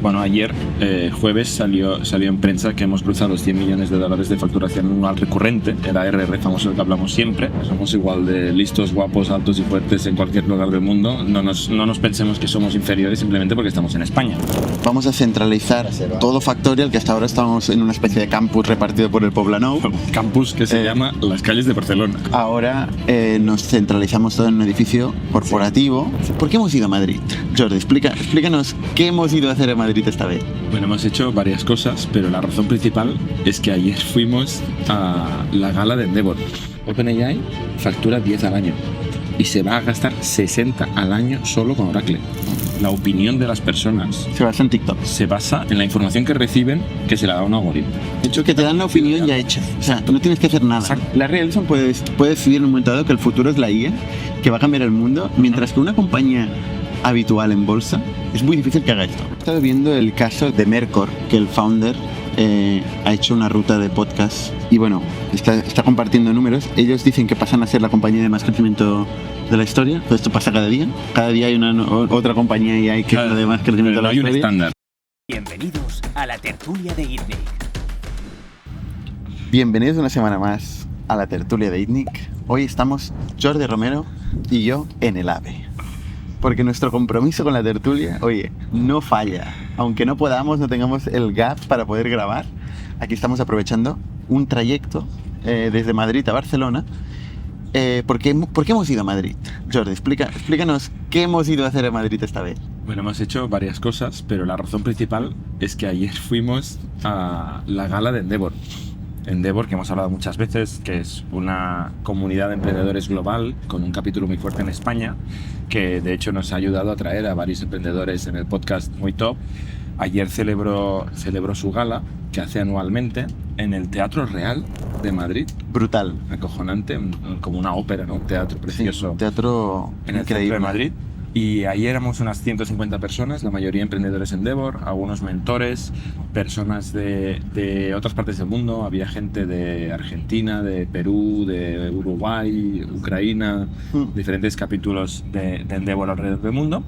Bueno, ayer, jueves, salió en prensa que hemos cruzado los 100 millones de dólares de facturación anual recurrente, el ARR famoso del que hablamos siempre. Somos igual de listos, guapos, altos y fuertes en cualquier lugar del mundo. No nos pensemos que somos inferiores simplemente porque estamos en España. Vamos a centralizar todo Factorial, que hasta ahora estamos en una especie de campus repartido por el Poblenou. Campus que se llama Las Calles de Barcelona. Ahora nos centralizamos todo en un edificio corporativo. ¿Por qué hemos ido a Madrid? Jordi, explícanos qué hemos ido a hacer a Madrid esta vez. Bueno, hemos hecho varias cosas, pero la razón principal es que ayer fuimos a la gala de Endeavor. OpenAI factura 10 al año y se va a gastar 60 al año solo con Oracle. La opinión de las personas Se basa en TikTok. se basa en la información que reciben, que se la da un algoritmo. De hecho, que te dan la opinión ya hecha. O sea, tú no tienes que hacer nada. Exacto. Larry Ellison puede decidir en un momento dado que el futuro es la IA, que va a cambiar el mundo, mientras que una compañía habitual en bolsa es muy difícil que haga esto. He estado viendo el caso de Mercor, que el founder ha hecho una ruta de podcast y bueno, está compartiendo números. Ellos dicen que pasan a ser la compañía de más crecimiento de la historia. Todo esto pasa cada día. Cada día hay otra compañía y hay que es la de más crecimiento de la hay un historia. estándar. Bienvenidos a la tertulia de ITNIC. Bienvenidos una semana más a la tertulia de ITNIC. Hoy estamos Jordi Romero y yo en el AVE. Porque nuestro compromiso con la tertulia, oye, no falla. Aunque no podamos, no tengamos el gap para poder grabar, aquí estamos aprovechando un trayecto desde Madrid a Barcelona. ¿Por qué hemos ido a Madrid? Jordi, explícanos qué hemos ido a hacer a Madrid esta vez. Bueno, hemos hecho varias cosas, pero la razón principal es que ayer fuimos a la gala de Endeavor. Endeavor, que hemos hablado muchas veces, que es una comunidad de emprendedores global con un capítulo muy fuerte en España, que de hecho nos ha ayudado a traer a varios emprendedores en el podcast muy top. Ayer celebró su gala, que hace anualmente, en el Teatro Real de Madrid. Brutal. Acojonante, como una ópera, ¿no? Un teatro precioso. Sí, un teatro en el centro de Madrid. Y ahí éramos unas 150 personas, la mayoría emprendedores en Endeavor, algunos mentores, personas de otras partes del mundo. Había gente de Argentina, de Perú, de Uruguay, Ucrania, diferentes capítulos de Endeavor alrededor del mundo.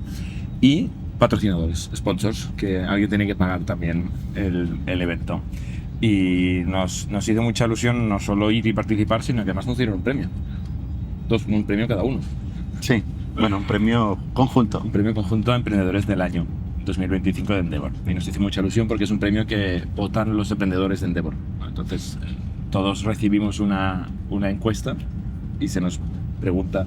Y patrocinadores, sponsors, que alguien tiene que pagar también el evento. Y nos hizo mucha ilusión no solo ir y participar, sino que además nos dieron un premio. Un premio cada uno. Sí. Bueno, un premio conjunto. Un premio conjunto a Emprendedores del Año 2025 de Endeavor. Y nos hizo mucha ilusión porque es un premio que votan los emprendedores de Endeavor. Entonces, todos recibimos una encuesta y se nos pregunta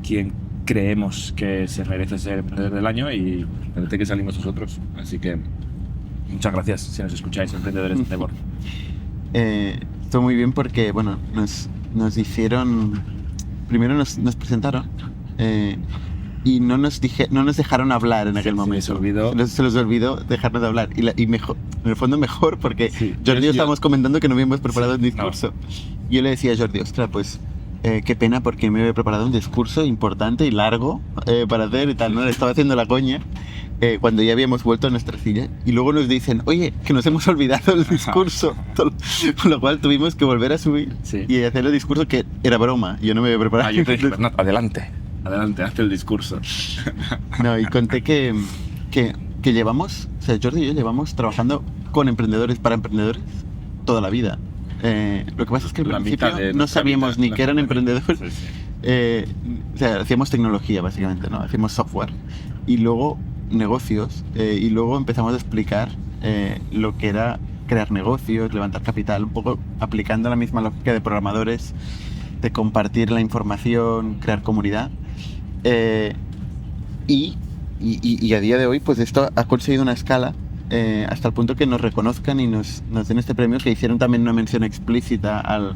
quién creemos que se merece ser Emprendedor del Año y parece que salimos nosotros. Así que, muchas gracias si nos escucháis, Emprendedores de Endeavor. Estuvo muy bien porque, bueno, nos hicieron... Primero nos presentaron. Y no nos dejaron hablar en aquel momento. Se les olvidó dejarnos de hablar. Y mejor, en el fondo mejor, porque Jordi y yo estábamos comentando que no habíamos preparado un discurso. No. Yo le decía a Jordi, ostras, pues qué pena porque me había preparado un discurso importante y largo para hacer y tal, ¿no? Le estaba haciendo la coña cuando ya habíamos vuelto a nuestra silla. Y luego nos dicen, oye, que nos hemos olvidado el discurso. Con lo cual tuvimos que volver a subir y hacer el discurso que era broma. Yo no me había preparado. Yo te dije, Bernat, Adelante, haz el discurso. No, y conté que llevamos, o sea, Jordi y yo llevamos trabajando con emprendedores para emprendedores toda la vida. Lo que pasa es que al principio no sabíamos ni que eran emprendedores. Sí. O sea, hacíamos tecnología básicamente, ¿no? Hacíamos software. Y luego negocios. Y luego empezamos a explicar lo que era crear negocios, levantar capital, un poco aplicando la misma lógica de programadores, de compartir la información, crear comunidad. Y a día de hoy, pues esto ha conseguido una escala hasta el punto que nos reconozcan y nos den este premio, que hicieron también una mención explícita al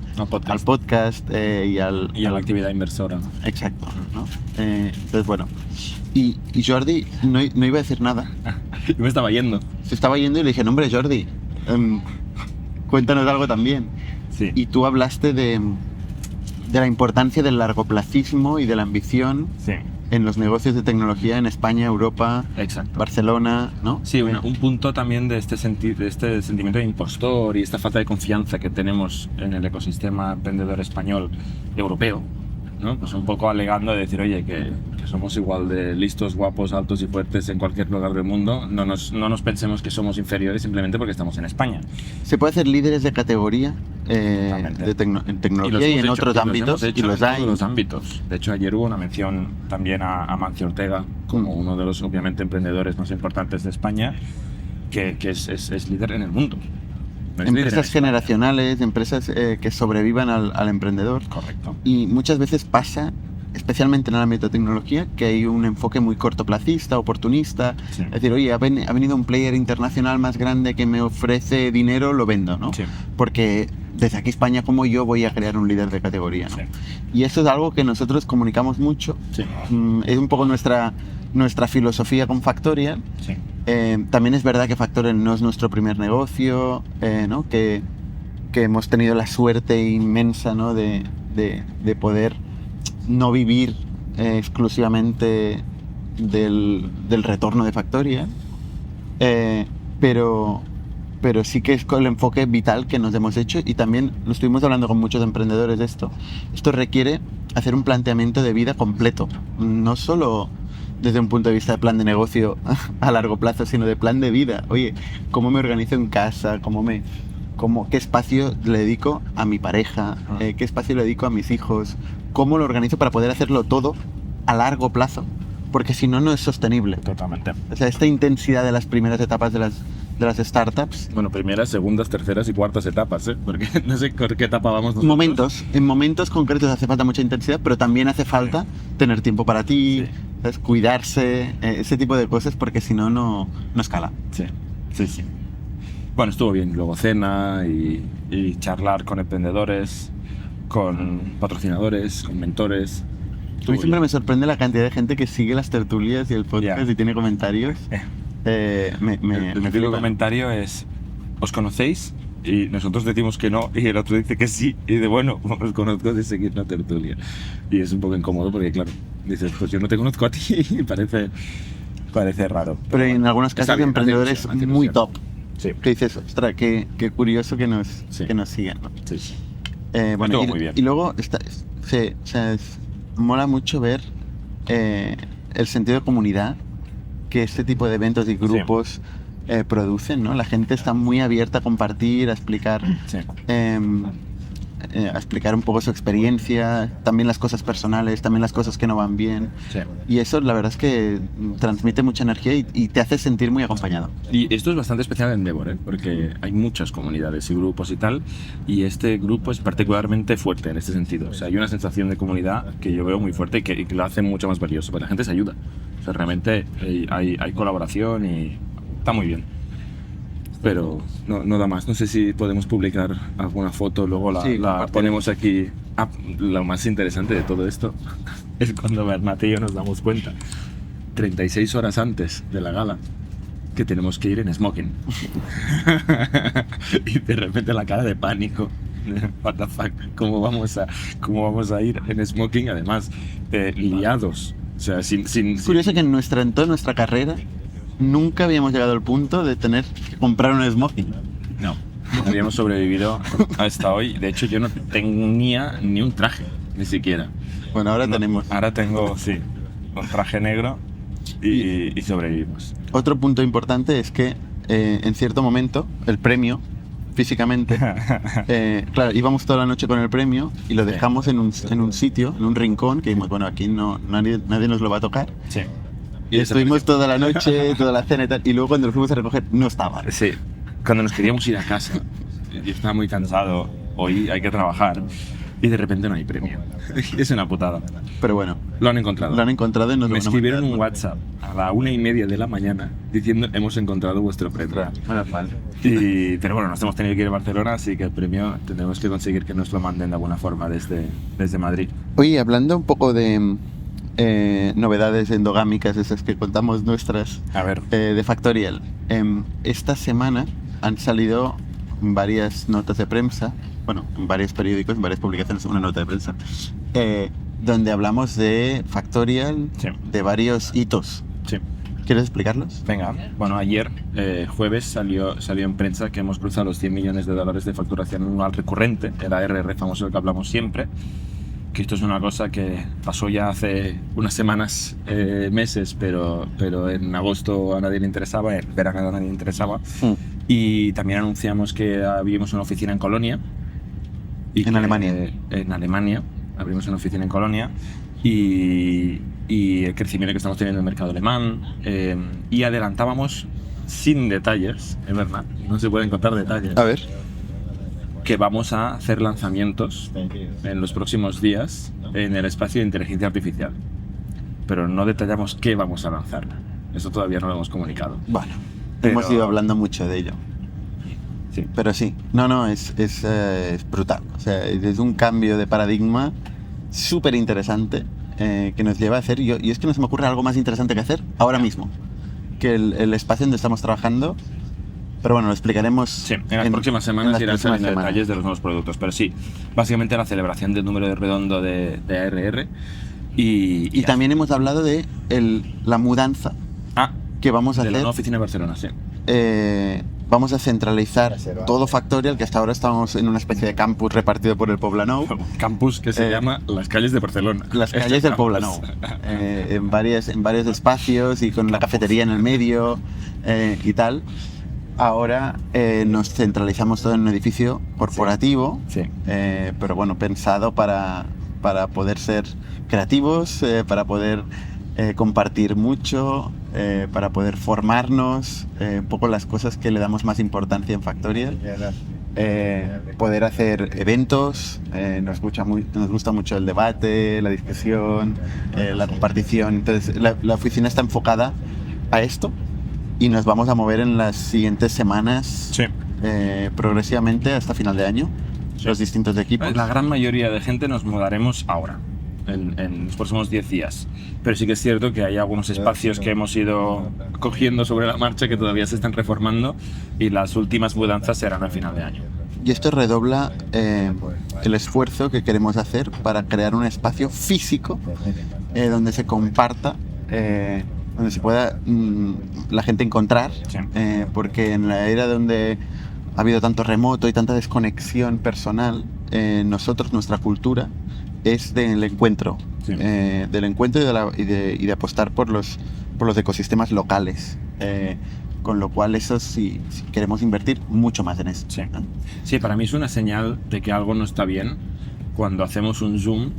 podcast y a la actividad inversora. Exacto, ¿no? Entonces, bueno. Y Jordi no iba a decir nada. Yo me estaba yendo. Se estaba yendo y le dije, no, hombre, Jordi, cuéntanos algo también. Sí. Y tú hablaste de la importancia del largoplacismo y de la ambición en los negocios de tecnología en España, Europa, exacto, Barcelona, ¿no? Sí, un punto también de este sentimiento de impostor y esta falta de confianza que tenemos en el ecosistema emprendedor español europeo, ¿no? Pues un poco alegando de decir, oye, que somos igual de listos, guapos, altos y fuertes en cualquier lugar del mundo. No nos pensemos que somos inferiores simplemente porque estamos en España. Se puede hacer líderes de categoría en tecnología y en otros ámbitos, y los hay. En todos los ámbitos. De hecho, ayer hubo una mención también a Amancio Ortega, como uno de los, obviamente, emprendedores más importantes de España, que es líder en el mundo. No es Empresas generacionales, empresas que sobrevivan al emprendedor. Correcto. Y muchas veces pasa, especialmente en el ámbito de tecnología, que hay un enfoque muy cortoplacista, oportunista. Sí. Es decir, oye, ha venido un player internacional más grande que me ofrece dinero, lo vendo, ¿no? Sí. Porque desde aquí España, como yo, voy a crear un líder de categoría, ¿no? Sí. Y eso es algo que nosotros comunicamos mucho. Sí. Es un poco nuestra filosofía con Factorial. Sí. También es verdad que Factorial no es nuestro primer negocio, ¿no? Que hemos tenido la suerte inmensa, ¿no? de poder no vivir exclusivamente del retorno de Factorial, pero sí que es con el enfoque vital que nos hemos hecho, y también lo estuvimos hablando con muchos emprendedores de esto. Esto requiere hacer un planteamiento de vida completo, no solo desde un punto de vista de plan de negocio a largo plazo, sino de plan de vida. Oye, ¿cómo me organizo en casa? ¿Qué espacio le dedico a mi pareja? ¿Qué espacio le dedico a mis hijos? ¿Cómo lo organizo para poder hacerlo todo a largo plazo? Porque si no, no es sostenible. Totalmente. O sea, esta intensidad de las primeras etapas de las startups. Bueno, primeras, segundas, terceras y cuartas etapas, ¿eh? Porque no sé por qué etapa vamos nosotros. En momentos concretos hace falta mucha intensidad, pero también hace falta tener tiempo para ti, Sí. ¿sabes? Cuidarse, ese tipo de cosas, porque si no, no escala. Sí. Bueno, estuvo bien. Luego cena y charlar con emprendedores, con patrocinadores, con mentores. A mí siempre me sorprende la cantidad de gente que sigue las tertulias y el podcast y tiene comentarios. El típico flipa. comentario es: ¿os conocéis? Y nosotros decimos que no, y el otro dice que sí, y de bueno, os conozco de seguir la tertulia. Y es un poco incómodo porque, claro, dices, pues yo no te conozco a ti, y parece raro. Pero en algunos Está casos bien, emprendedores hace ilusión. muy top. Sí. Que dices, ostras, qué curioso que nos sigan, ¿no? Sí. Bueno, Estuvo muy bien. y luego mola mucho ver el sentido de comunidad que este tipo de eventos y grupos producen, ¿no? La gente está muy abierta a compartir, a explicar, Sí. A explicar un poco su experiencia, también las cosas personales, también las cosas que no van bien. Sí. Y eso la verdad es que transmite mucha energía y te hace sentir muy acompañado. Y esto es bastante especial en Endeavor, ¿eh? Porque hay muchas comunidades y grupos y tal, y este grupo es particularmente fuerte en este sentido. O sea, hay una sensación de comunidad que yo veo muy fuerte y que lo hace mucho más valioso, porque la gente se ayuda. O sea, realmente hay colaboración y está muy bien. Pero no da más. No sé si podemos publicar alguna foto, luego la ponemos aquí. Lo más interesante de todo esto es cuando Bernat y yo nos damos cuenta, 36 horas antes de la gala, que tenemos que ir en smoking. Y de repente la cara de pánico. What the fuck, ¿cómo vamos a ir en smoking? Además, liados. O sea, sin Es curioso que en toda nuestra carrera nunca habíamos llegado al punto de tener que comprar un smoking. No, habíamos sobrevivido hasta hoy. De hecho, yo no tenía ni un traje, ni siquiera. Bueno, ahora tenemos. Ahora tengo, sí, un traje negro y sobrevivimos. Otro punto importante es que en cierto momento el premio, físicamente, claro, íbamos toda la noche con el premio y lo dejamos en un sitio, en un rincón, que dijimos, bueno, aquí nadie nos lo va a tocar. Sí. Y estuvimos toda la noche, toda la cena y tal, y luego cuando lo fuimos a recoger no estaba. Sí, cuando nos queríamos ir a casa, yo estaba muy cansado, hoy hay que trabajar, y de repente no hay premio. Es una putada. Pero bueno, Lo han encontrado. y nos Me lo van a escribieron mandar. un WhatsApp a la 1:30 de la mañana diciendo: hemos encontrado vuestro premio. Pero bueno, nos hemos tenido que ir a Barcelona, así que el premio tendremos que conseguir que nos lo manden de alguna forma desde Madrid. Oye, hablando un poco de novedades endogámicas, esas que contamos nuestras, A ver. de Factorial, esta semana han salido varias notas de prensa, bueno, en varios periódicos, en varias publicaciones, una nota de prensa, donde hablamos de Factorial, Sí. de varios hitos. Sí. ¿Quieres explicarlos? Venga, bueno, ayer, jueves, salió en prensa que hemos cruzado los $100 millones de facturación anual recurrente, el ARR famoso del que hablamos siempre. que esto es una cosa que pasó ya hace unas semanas, meses, pero en agosto a nadie le interesaba, en verano a nadie le interesaba. Y también anunciamos que abrimos una oficina en Colonia. En Alemania. En Alemania, abrimos una oficina en Colonia y el crecimiento que estamos teniendo en el mercado alemán. Y adelantábamos, sin detalles, es verdad, no se pueden contar detalles. A ver. Que vamos a hacer lanzamientos en los próximos días en el espacio de inteligencia artificial. Pero no detallamos qué vamos a lanzar. Eso todavía no lo hemos comunicado. Bueno, Pero- hemos ido hablando mucho de ello. Sí. Pero sí, es brutal. O sea, es un cambio de paradigma súper interesante que nos lleva a hacer. Y es que no se me ocurre algo más interesante que hacer ahora mismo que el espacio donde estamos trabajando. Pero bueno, lo explicaremos. Sí, en las próximas semanas irán saliendo detalles de los nuevos productos. Pero sí, básicamente la celebración del número redondo de ARR. Y también hemos hablado de la mudanza que vamos a de la hacer. nueva oficina de Barcelona, sí. Vamos a centralizar todo Factorial, que hasta ahora estamos en una especie de campus repartido por el Poblenou. Campus que se llama Las Calles de Barcelona. Las calles del Poblenou. En varios espacios y con la cafetería en el medio y tal. Ahora nos centralizamos todo en un edificio corporativo, Sí. pero bueno, pensado para poder ser creativos, para poder compartir mucho, para poder formarnos, un poco las cosas que le damos más importancia en Factorial. Poder hacer eventos, nos gusta mucho el debate, la discusión, la compartición. Entonces la oficina está enfocada a esto y nos vamos a mover en las siguientes semanas Sí. progresivamente hasta final de año, los distintos equipos. La gran mayoría de gente nos mudaremos ahora, en los próximos 10 días. Pero sí que es cierto que hay algunos espacios que hemos ido cogiendo sobre la marcha que todavía se están reformando y las últimas mudanzas serán a final de año. Y esto redobla el esfuerzo que queremos hacer para crear un espacio físico donde se comparta, donde se pueda la gente encontrar, Sí. porque en la era donde ha habido tanto remoto y tanta desconexión personal, nuestra cultura es del encuentro, Sí. del encuentro y de apostar por los ecosistemas locales. Con lo cual eso sí queremos invertir mucho más en eso. Sí. Sí, para mí es una señal de que algo no está bien cuando hacemos un Zoom,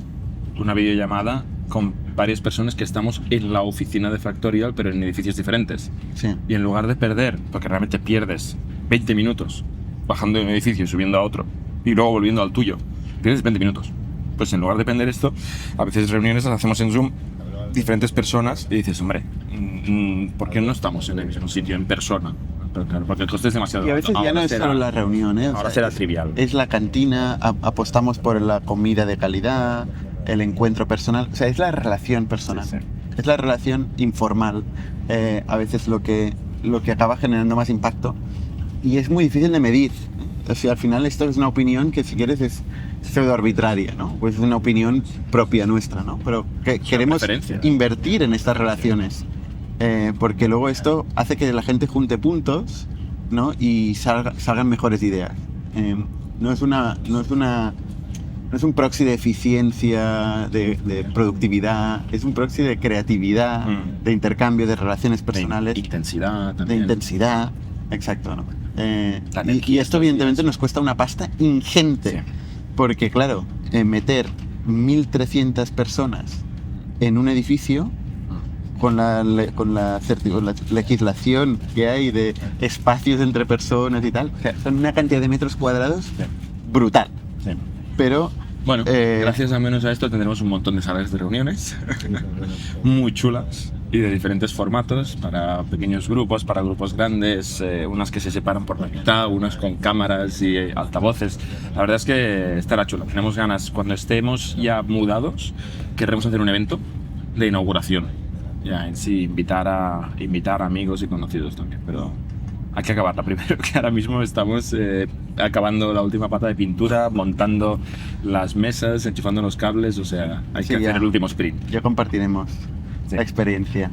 una videollamada con varias personas que estamos en la oficina de Factorial, pero en edificios diferentes. Sí. Y en lugar de perder, porque realmente pierdes 20 minutos bajando de un edificio y subiendo a otro, y luego volviendo al tuyo, pierdes 20 minutos. Pues en lugar de perder esto, a veces reuniones las hacemos en Zoom, diferentes personas, y dices, hombre, ¿por qué no estamos en el mismo sitio, en persona? Pero claro, porque el coste es demasiado Y a alto. veces ya Ahora no es será- solo la reunión, ¿eh? O Ahora sea, será trivial. Es la cantina, apostamos por la comida de calidad, el encuentro personal, o sea, es la relación personal, Sí, sí. es la relación informal, a veces lo que acaba generando más impacto y es muy difícil de medir. O sea, al final esto es una opinión que si quieres es pseudo arbitraria, ¿no? Pues es una opinión propia nuestra, ¿no? Pero queremos preferencia. invertir en estas relaciones, porque luego esto hace que la gente junte puntos, ¿no? Y salgan mejores ideas. No es un proxy de eficiencia, de productividad, es un proxy de creatividad, de intercambio, de relaciones personales, De intensidad de también. intensidad. Exacto, ¿no? La Y energía esto estos evidentemente días. nos cuesta una pasta ingente, Sí. porque claro, meter 1.300 personas en un edificio con la legislación que hay de espacios entre personas y tal, o sea, son una cantidad de metros cuadrados Sí. brutal. Sí. Pero Bueno, Eh, gracias al menos a esto tendremos un montón de salas de reuniones muy chulas y de diferentes formatos para pequeños grupos, para grupos grandes, unas que se separan por la mitad, unas con cámaras y altavoces. La verdad es que estará chulo. Tenemos ganas, cuando estemos ya mudados, querremos hacer un evento de inauguración. Ya en sí, invitar a amigos y conocidos también, pero hay que acabarla primero, que ahora mismo estamos acabando la última pata de pintura, montando las mesas, enchufando los cables, o sea, hay Sí, que hacer ya. el último sprint. ya compartiremos Sí. la experiencia.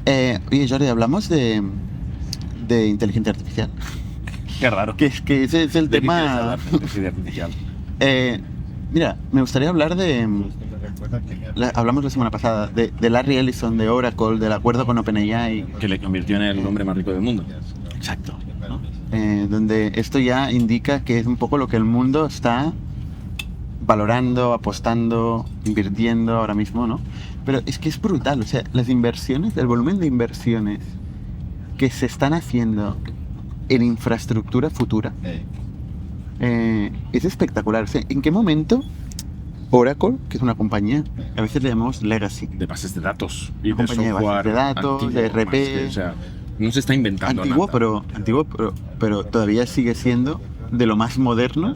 Oye, Jordi, hablamos de inteligencia artificial. Qué raro. Que ese es el ¿De qué quieres tema. hablar de inteligencia artificial? Mira, me gustaría hablar hablamos la semana pasada de Larry Ellison de Oracle, del acuerdo con OpenAI. Que le convirtió en el hombre más rico del mundo. Exacto. ¿No? Donde esto ya indica que es un poco lo que el mundo está valorando, apostando, invirtiendo ahora mismo, ¿no? Pero es que es brutal, o sea, las inversiones, el volumen de inversiones que se están haciendo en infraestructura futura es espectacular. O sea, ¿en qué momento Oracle, que es una compañía, a veces le llamamos legacy, De bases de datos y de compañía de software bases de datos, antiguo, de RP, más que, o sea, no se está inventando antiguo, pero todavía sigue siendo de lo más moderno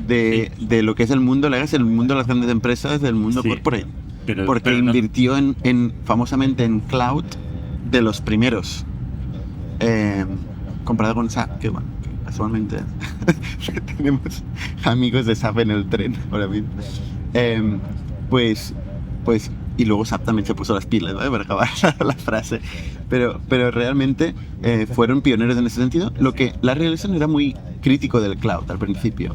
de lo que es el mundo legacy, el mundo de las grandes empresas, del mundo corporate. Porque invirtió famosamente en cloud de los primeros, comparado con SAP, que bueno, casualmente tenemos amigos de SAP en el tren ahora mismo. Pues, y luego SAP también se puso las pilas, ¿vale? Para acabar la frase. Pero realmente fueron pioneros en ese sentido. Lo que Larry Ellison era muy crítico del cloud al principio.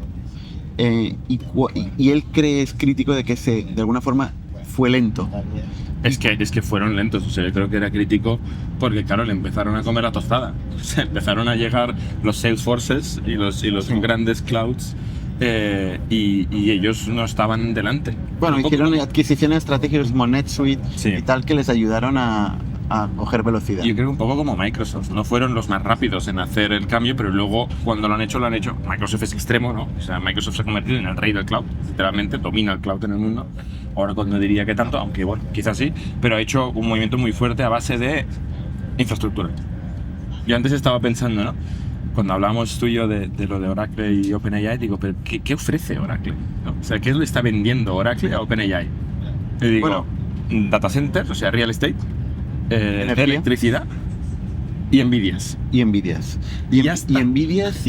Y él es crítico de que de alguna forma fue lento. Es que fueron lentos, o sea, yo creo que era crítico porque, claro, le empezaron a comer la tostada. O sea, empezaron a llegar los Salesforces y los grandes clouds y ellos no estaban delante. Bueno, hicieron adquisiciones estratégicas como NetSuite y tal que les ayudaron a coger velocidad. Yo creo que un poco como Microsoft, no fueron los más rápidos en hacer el cambio, pero luego cuando lo han hecho. Microsoft es extremo, ¿no? O sea, Microsoft se ha convertido en el rey del cloud, literalmente domina el cloud en el mundo. Oracle no diría que tanto, aunque bueno, quizás sí, pero ha hecho un movimiento muy fuerte a base de infraestructura. Yo antes estaba pensando, ¿no? Cuando hablábamos tú y yo de lo de Oracle y OpenAI, digo, pero ¿qué ofrece Oracle? ¿No? O sea, ¿qué le está vendiendo Oracle a OpenAI? Y digo, data centers, o sea, real estate, electricidad y Nvidias. Y ya está. Nvidias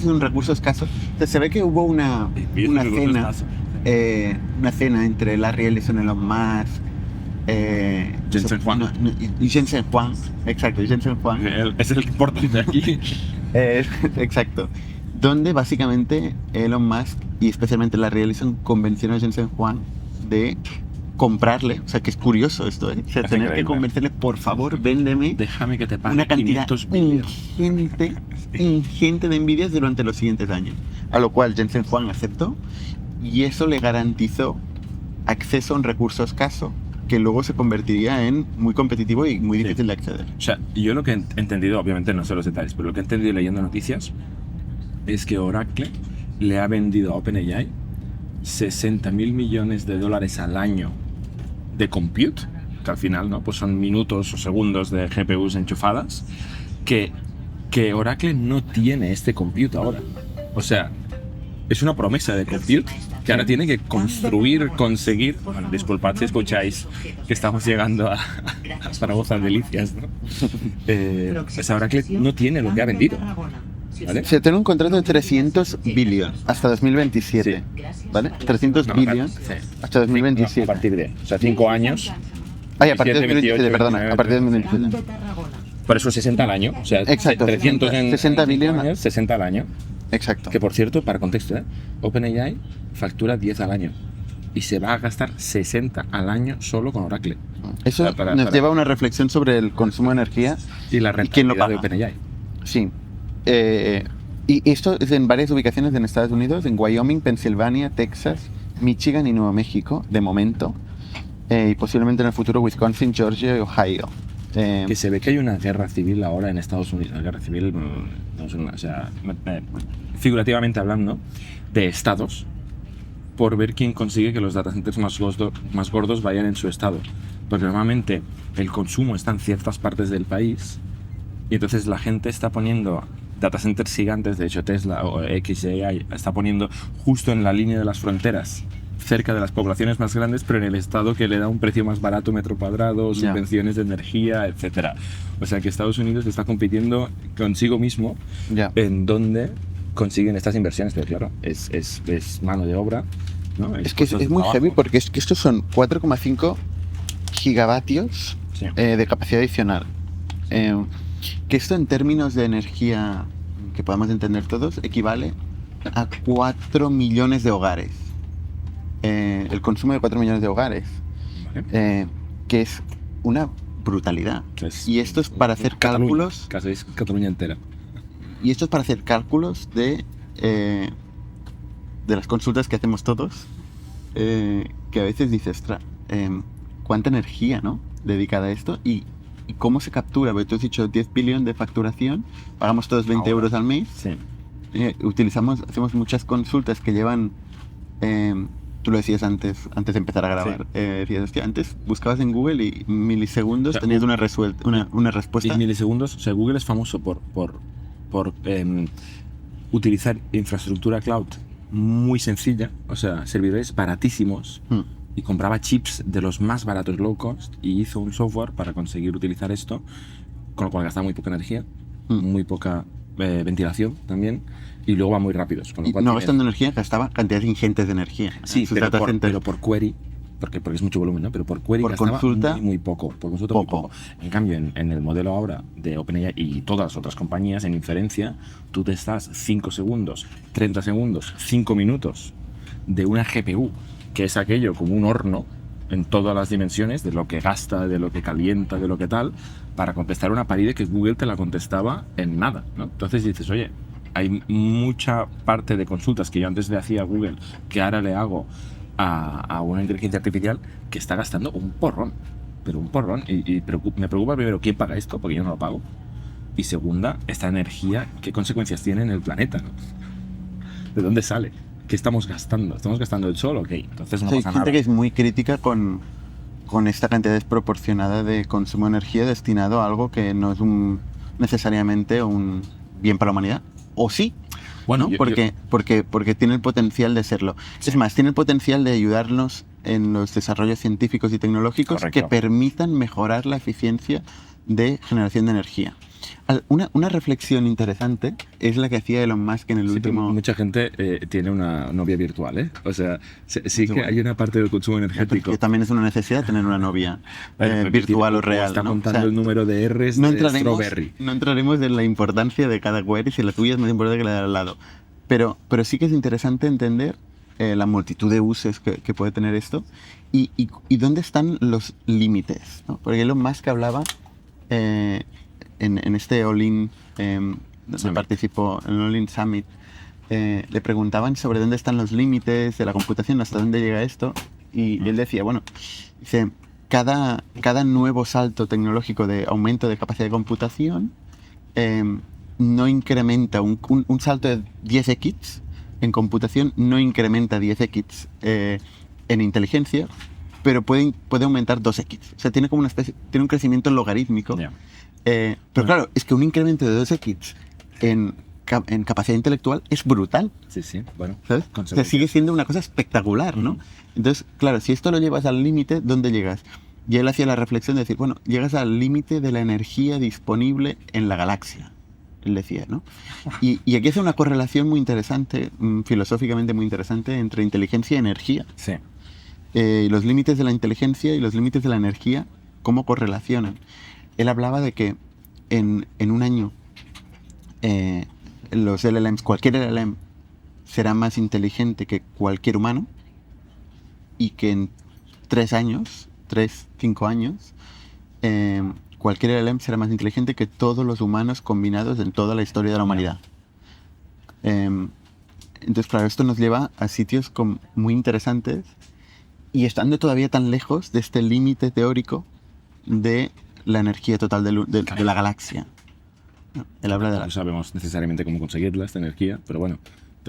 es un recurso escaso. Entonces, se ve que hubo una cena entre Larry Ellison, Elon Musk, Jensen Huang. Y Jensen Huang. Exacto, Jensen Huang. Es el importante de aquí. Exacto. Donde básicamente Elon Musk y especialmente Larry Ellison convencieron a Jensen Huang de comprarle, o sea que es curioso esto, o sea, tener que convencerle, por favor, véndeme, déjame que te pague una cantidad ingente de Nvidias durante los siguientes años. A lo cual Jensen Huang aceptó y eso le garantizó acceso a un recurso escaso que luego se convertiría en muy competitivo y muy difícil de acceder. O sea, yo lo que he entendido, obviamente no sé los detalles, pero lo que he entendido leyendo noticias es que Oracle le ha vendido a OpenAI $60.000 millones al año de compute, que al final, ¿no? Pues son minutos o segundos de GPUs enchufadas, que Oracle no tiene este compute ahora. O sea, es una promesa de compute que ahora tiene que conseguir. Bueno, disculpad si escucháis que estamos llegando a Zaragoza delicias, ¿no? Pues Oracle no tiene lo que ha vendido, ¿vale? Se tiene un contrato de 300 billion hasta 2027, ¿vale? 300 billion hasta 2027. A partir de, o sea, 5 años. Ay, a partir de 2027, perdona, a partir de 2027. Por eso 60 al año, o sea, exacto, 300 en 60 billion años, 60 al año. Exacto. Que por cierto, para contexto, OpenAI factura 10 al año y se va a gastar 60 al año solo con Oracle. Eso nos lleva a una reflexión sobre el consumo de energía y la rentabilidad de OpenAI. Sí. Y esto es en varias ubicaciones en Estados Unidos, en Wyoming, Pensilvania, Texas, Michigan y Nuevo México, de momento. Y posiblemente en el futuro Wisconsin, Georgia y Ohio. Que se ve que hay una guerra civil ahora en Estados Unidos. Una guerra civil, o sea, figurativamente hablando, de estados, por ver quién consigue que los data centers más gordos vayan en su estado. Porque normalmente el consumo está en ciertas partes del país y entonces la gente está poniendo data centers gigantes. De hecho, Tesla o XAI está poniendo justo en la línea de las fronteras, cerca de las poblaciones más grandes, pero en el estado que le da un precio más barato metro cuadrado, subvenciones de energía, etcétera. O sea que Estados Unidos está compitiendo consigo mismo en dónde consiguen estas inversiones, pero claro, es mano de obra, ¿no? Es que es muy heavy porque es que estos son 4,5 gigavatios de capacidad adicional. Que esto en términos de energía que podamos entender todos equivale a 4 millones de hogares. El consumo de 4 millones de hogares. Vale. Que es una brutalidad. Y esto es para hacer Cataluña, cálculos. casi es Cataluña entera. Y esto es para hacer cálculos de las consultas que hacemos todos. Que a veces dices, cuánta energía, ¿no?, dedicada a esto y cómo se captura. Porque tú has dicho 10 billones de facturación, pagamos todos 20 euros al mes. Sí. Hacemos muchas consultas que llevan. Tú lo decías antes de empezar a grabar. Sí. Decías, hostia, antes buscabas en Google y milisegundos, O sea, tenías una respuesta. 10 milisegundos. O sea, Google es famoso por utilizar infraestructura cloud muy sencilla, o sea, servidores baratísimos, y compraba chips de los más baratos low cost y hizo un software para conseguir utilizar esto, con lo cual gastaba muy poca energía, muy poca ventilación también, y luego va muy rápidos. Con lo cual No gastando energía, gastaba cantidades ingentes de energía. Sí, pero por query, porque es mucho volumen, ¿no? Pero por query por gastaba consulta, muy poco. Por consulta muy poco. En cambio, en el modelo ahora de OpenAI y todas las otras compañías, en inferencia, tú te estás 5 segundos, 30 segundos, 5 minutos de una GPU, que es aquello como un horno en todas las dimensiones, de lo que gasta, de lo que calienta, de lo que tal, para contestar una paride que Google te la contestaba en nada, ¿no? Entonces dices, oye, hay mucha parte de consultas que yo antes le hacía a Google, que ahora le hago a una inteligencia artificial, que está gastando un porrón, pero un porrón. Y me preocupa primero quién paga esto, porque yo no lo pago. Y segunda, esta energía, ¿qué consecuencias tiene en el planeta, ¿no? ¿De dónde sale? ¿Qué estamos gastando? ¿Estamos gastando el sol? Ok, entonces no pasa hay gente nada. que es muy crítica con esta cantidad desproporcionada de consumo de energía destinado a algo que no es necesariamente un bien para la humanidad. O sí. Bueno, porque tiene el potencial de serlo. Es más, tiene el potencial de ayudarnos en los desarrollos científicos y tecnológicos. Correcto. Que permitan mejorar la eficiencia de generación de energía. Una reflexión interesante es la que hacía Elon Musk en el último... Mucha gente tiene una novia virtual, ¿eh? O sea, sí que hay una parte del consumo energético. Que también es una necesidad tener una novia virtual o real. Está ¿no? contando el número de R's de Strawberry. No entraremos en la importancia de cada query, si la tuya es más importante que la de al lado. Pero sí que es interesante entender la multitud de usos que puede tener esto y dónde están los límites, ¿no? Porque Elon Musk hablaba... En este All-In, donde participó en el All-In Summit, le preguntaban sobre dónde están los límites de la computación, hasta dónde llega esto, y él decía, bueno, dice, cada nuevo salto tecnológico de aumento de capacidad de computación no incrementa un salto de 10x en computación, no incrementa 10x en inteligencia, pero puede aumentar 2x. O sea, tiene como tiene un crecimiento logarítmico. Yeah. Pero claro, es que un incremento de 2x en capacidad intelectual es brutal. Sí, bueno. ¿Sabes? O sea, sigue siendo una cosa espectacular, ¿no? Entonces, claro, si esto lo llevas al límite, ¿dónde llegas? Y él hacía la reflexión de decir, bueno, llegas al límite de la energía disponible en la galaxia. Él decía, ¿no? Y aquí hace una correlación muy interesante, filosóficamente muy interesante, entre inteligencia y energía. Sí. Los límites de la inteligencia y los límites de la energía, ¿cómo correlacionan? Él hablaba de que en un año los LLMs, cualquier LLM será más inteligente que cualquier humano y que en 5 años, cualquier LLM será más inteligente que todos los humanos combinados en toda la historia de la humanidad. Entonces, claro, esto nos lleva a sitios muy interesantes y estando todavía tan lejos de este límite teórico de la energía total de la galaxia. Él habla de no sabemos necesariamente cómo conseguirla, esta energía, pero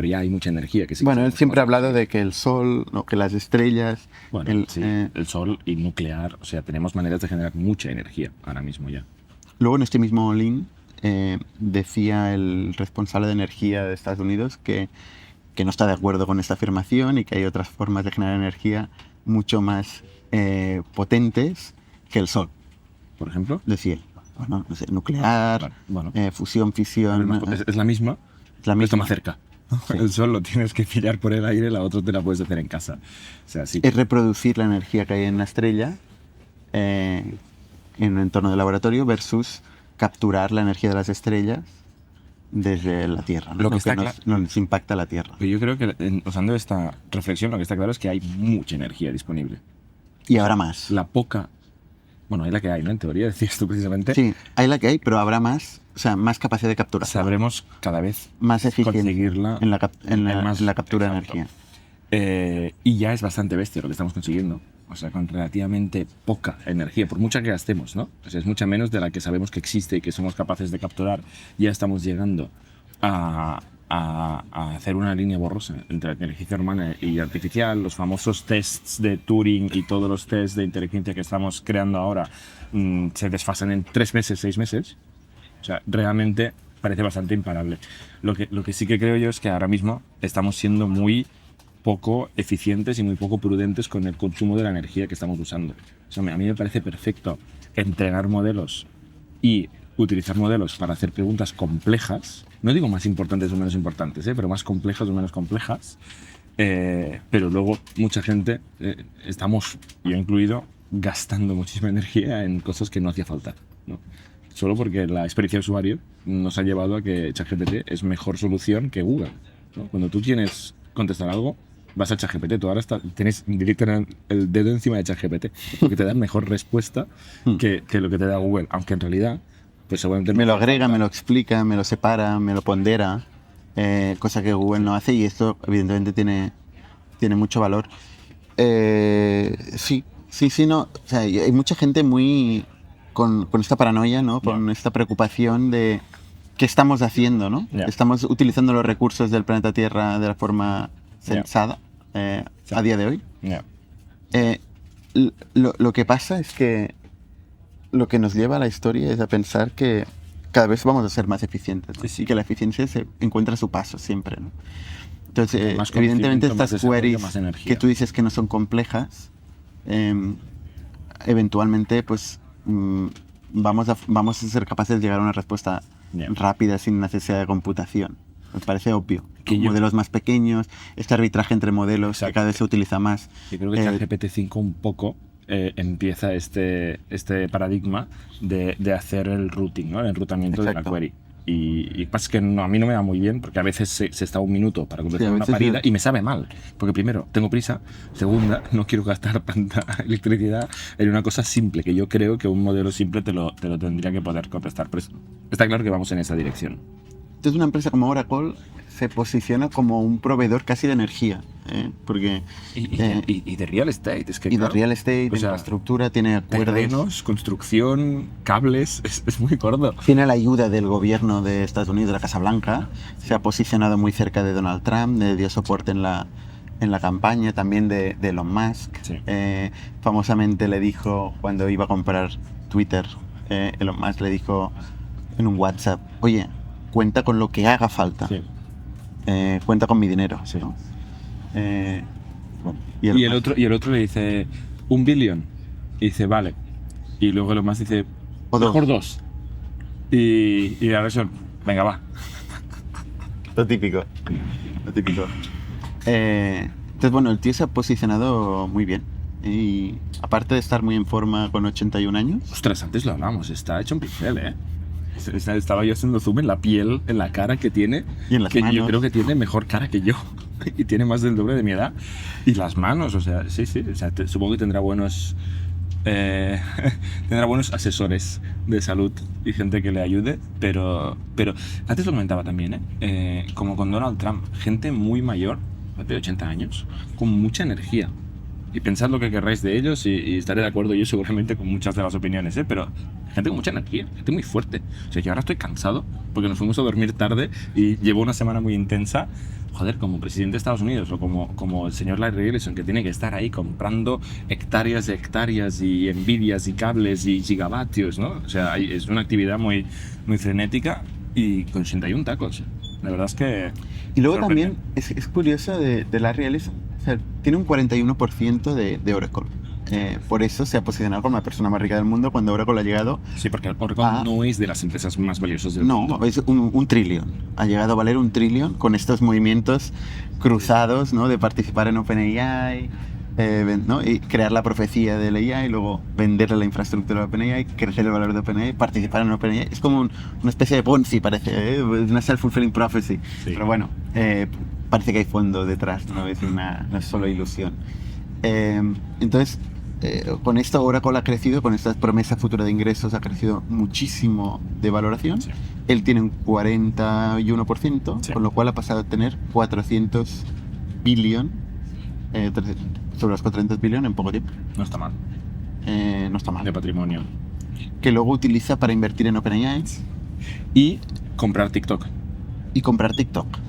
ya hay mucha energía que sí. Bueno, él siempre ha hablado de que el Sol, que las estrellas... Bueno, el Sol y nuclear, o sea, tenemos maneras de generar mucha energía ahora mismo ya. Luego en este mismo All-In decía el responsable de energía de Estados Unidos que no está de acuerdo con esta afirmación y que hay otras formas de generar energía mucho más potentes que el Sol. Por ejemplo, decía él. Bueno, no sé, nuclear, fusión, fisión... Es la misma, pero está más cerca. Sí. El Sol lo tienes que pillar por el aire, la otra te la puedes hacer en casa. O sea, sí. Es reproducir la energía que hay en la estrella en un entorno de laboratorio versus capturar la energía de las estrellas desde la Tierra, ¿no? Lo que Lo está que nos impacta la Tierra. Pero yo creo que usando esta reflexión lo que está claro es que hay mucha energía disponible. Y habrá más. La poca... Bueno, hay la que hay, ¿no? En teoría, decías tú precisamente. Sí, hay la que hay, pero habrá más, o sea, más capacidad de captura. Sabremos cada vez más eficiente conseguirla en la captura de exacto. energía. Y ya es bastante bestia lo que estamos consiguiendo. O sea, con relativamente poca energía, por mucha que gastemos, ¿no? O sea, es mucha menos de la que sabemos que existe y que somos capaces de capturar. Ya estamos llegando a hacer una línea borrosa entre la inteligencia humana y artificial. Los famosos tests de Turing y todos los tests de inteligencia que estamos creando ahora se desfasan en 3 meses, 6 meses. O sea, realmente parece bastante imparable. Lo que sí que creo yo es que ahora mismo estamos siendo muy poco eficientes y muy poco prudentes con el consumo de la energía que estamos usando. O sea, a mí me parece perfecto entrenar modelos y utilizar modelos para hacer preguntas complejas, no digo más importantes o menos importantes, pero más complejas o menos complejas, pero luego mucha gente, estamos, yo incluido, gastando muchísima energía en cosas que no hacía falta, ¿no? Solo porque la experiencia de usuario nos ha llevado a que ChatGPT es mejor solución que Google, ¿no? Cuando tú quieres contestar algo, vas a ChatGPT, tú ahora tienes directamente el dedo encima de ChatGPT, porque te da mejor respuesta que lo que te da Google, aunque en realidad pues seguramente me lo agrega, me lo explica, me lo separa, me lo pondera, cosa que Google no hace, y esto evidentemente tiene mucho valor. Sí, no, o sea, hay mucha gente muy con esta paranoia, ¿no? Con esta preocupación de qué estamos haciendo, ¿no? Estamos utilizando los recursos del planeta Tierra de la forma sensada a día de hoy. Lo que pasa es que lo que nos lleva a la historia es a pensar que cada vez vamos a ser más eficientes, ¿no? Y que la eficiencia se encuentra a su paso siempre, ¿no? Entonces, evidentemente estas queries que tú dices que no son complejas, eventualmente pues vamos a ser capaces de llegar a una respuesta rápida sin necesidad de computación. Me parece obvio. Modelos más pequeños, este arbitraje entre modelos que cada vez se utiliza más. Yo creo que GPT-5 un poco empieza este paradigma de hacer el routing, ¿no? El enrutamiento de la query. Y pasa es que a mí no me va muy bien, porque a veces se está un minuto para completar una parida y me sabe mal. Porque primero, tengo prisa. Segunda, no quiero gastar tanta electricidad en una cosa simple, que yo creo que un modelo simple te lo tendría que poder contestar. Pero está claro que vamos en esa dirección. Entonces una empresa como Oracle se posiciona como un proveedor casi de energía, porque y de real estate, es que y claro, de real estate, infraestructura, tiene acuerdos, terrenos, construcción, cables, es muy gordo. Tiene la ayuda del gobierno de Estados Unidos, de la Casa Blanca, se ha posicionado muy cerca de Donald Trump, le dio soporte en la campaña, también de Elon Musk. Famosamente le dijo, cuando iba a comprar Twitter, Elon Musk le dijo en un WhatsApp, oye, cuenta con lo que haga falta. Cuenta con mi dinero. ¿No? Y el otro le dice, $1 billón. Y dice, vale. Y luego lo más dice, mejor 2. Y la versión, venga, va. Lo típico. Entonces, bueno, el tío se ha posicionado muy bien. Y aparte de estar muy en forma con 81 años... Ostras, antes lo hablamos, está hecho un pincel, ¿eh? Estaba yo haciendo zoom en la piel, en la cara que tiene, y en las que manos. Yo creo que tiene mejor cara que yo y tiene más del doble de mi edad. Y las manos, o sea, sí, o sea, supongo que tendrá buenos asesores de salud y gente que le ayude, pero antes lo comentaba también, como con Donald Trump, gente muy mayor, de 80 años, con mucha energía. Y pensad lo que querráis de ellos y estaré de acuerdo yo seguramente con muchas de las opiniones, pero gente con mucha energía, gente muy fuerte. O sea, yo ahora estoy cansado porque nos fuimos a dormir tarde y llevo una semana muy intensa. Joder, como presidente de Estados Unidos o como el señor Larry Ellison, que tiene que estar ahí comprando hectáreas de hectáreas y Nvidias y cables y gigavatios, ¿no? O sea, es una actividad muy, muy frenética y con 81 tacos. La verdad es que... Y luego también es curioso de Larry Ellison. O sea, tiene un 41% de Oracle. Por eso se ha posicionado como la persona más rica del mundo cuando Oracle ha llegado... Sí, porque Oracle no es de las empresas más valiosas del mundo. No, es un trillón. Ha llegado a valer $1 trillón con estos movimientos cruzados, ¿no? De participar en OpenAI, ¿no? Y crear la profecía de la IA y luego venderle la infraestructura de OpenAI, crecer el valor de OpenAI, participar en OpenAI. Es como una especie de Ponzi, parece, ¿eh? Una self-fulfilling prophecy. Sí. Pero bueno, parece que hay fondo detrás, no es solo ilusión. Entonces, con esto Oracle ha crecido, con esta promesa futura de ingresos ha crecido muchísimo de valoración. Sí. Él tiene un 41%, sí. Con lo cual ha pasado a tener 400 billion, sobre los 400 billion en poco tiempo. No está mal. No está mal. De patrimonio. Que luego utiliza para invertir en OpenAI. Y comprar TikTok.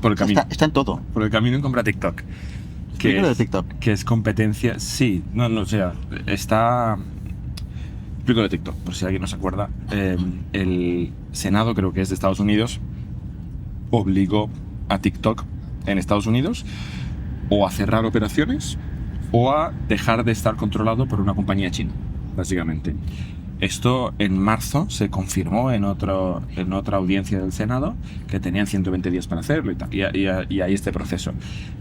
Por el camino. Está en todo. Por el camino en comprar TikTok. De TikTok. Que es competencia. Sí, o sea, está. Explico de TikTok, por si alguien no se acuerda. El Senado, creo que es de Estados Unidos, obligó a TikTok en Estados Unidos o a cerrar operaciones o a dejar de estar controlado por una compañía china, básicamente. Esto en marzo se confirmó en otra audiencia del Senado, que tenían 120 días para hacerlo y tal, y hay este proceso.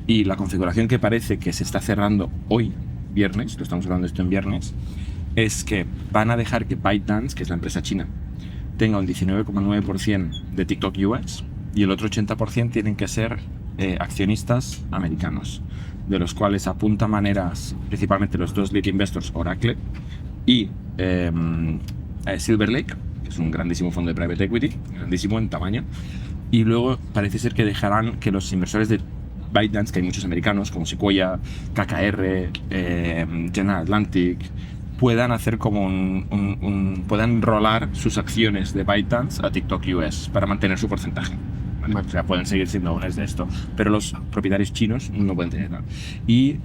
Y la configuración que parece que se está cerrando hoy, viernes, lo estamos hablando esto en viernes, es que van a dejar que ByteDance, que es la empresa china, tenga un 19,9% de TikTok US y el otro 80% tienen que ser accionistas americanos, de los cuales apunta maneras, principalmente los dos lead investors, Oracle y Silver Lake, que es un grandísimo fondo de private equity, grandísimo en tamaño, y luego parece ser que dejarán que los inversores de ByteDance, que hay muchos americanos como Sequoia, KKR, General Atlantic, puedan hacer como puedan rolar sus acciones de ByteDance a TikTok US para mantener su porcentaje. ¿Vale? O sea, pueden seguir siendo owners de esto, pero los propietarios chinos no pueden tener nada. Y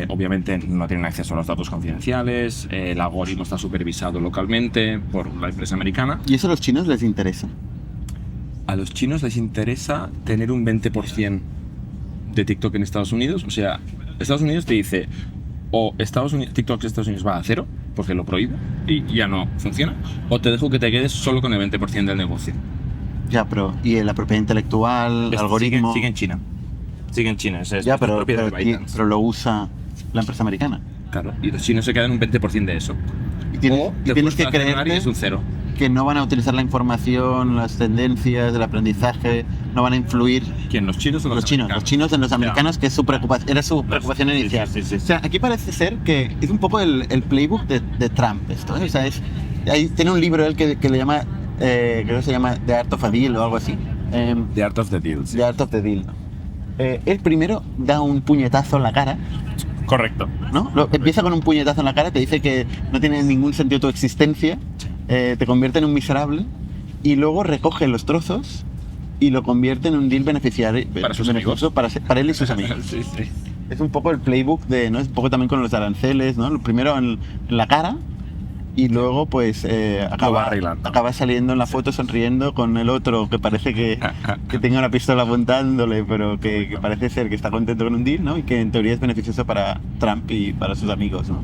obviamente no tienen acceso a los datos confidenciales, el algoritmo está supervisado localmente por la empresa americana. ¿Y eso a los chinos les interesa? A los chinos les interesa tener un 20% de TikTok en Estados Unidos. O sea, Estados Unidos te dice, o TikTok en Estados Unidos va a cero, porque lo prohíbe y ya no funciona, o te dejo que te quedes solo con el 20% del negocio. Ya, pero ¿y la propiedad intelectual, el algoritmo? Sigue en China. Ya, pero lo usa la empresa americana. Claro, y los chinos se quedan un 20% de eso. Y tienes que creer es un cero. Que no van a utilizar la información, las tendencias, el aprendizaje, no van a influir. ¿Quién? ¿Los chinos o los americanos? Los chinos en los americanos, que es era su preocupación inicial. Sí. O sea, aquí parece ser que es un poco el playbook de Trump esto, ¿eh? O sea, tiene un libro él que le llama, creo que se llama The Art of a Deal o algo así. The Art of the Deal. Sí. The Art of the Deal, ¿no? Él primero da un puñetazo en la cara. Correcto. ¿No? Empieza con un puñetazo en la cara que dice que no tiene ningún sentido tu existencia. Te convierte en un miserable y luego recoge los trozos y lo convierte en un deal beneficiario para sus amigos, para él y sus amigos. Sí. Es un poco el playbook ¿no? Es un poco también con los aranceles, ¿no? Primero en la cara y luego pues acaba saliendo en la foto sonriendo con el otro que parece que tenga una pistola apuntándole, pero que parece ser que está contento con un deal, ¿no? Y que en teoría es beneficioso para Trump y para sus amigos, ¿no?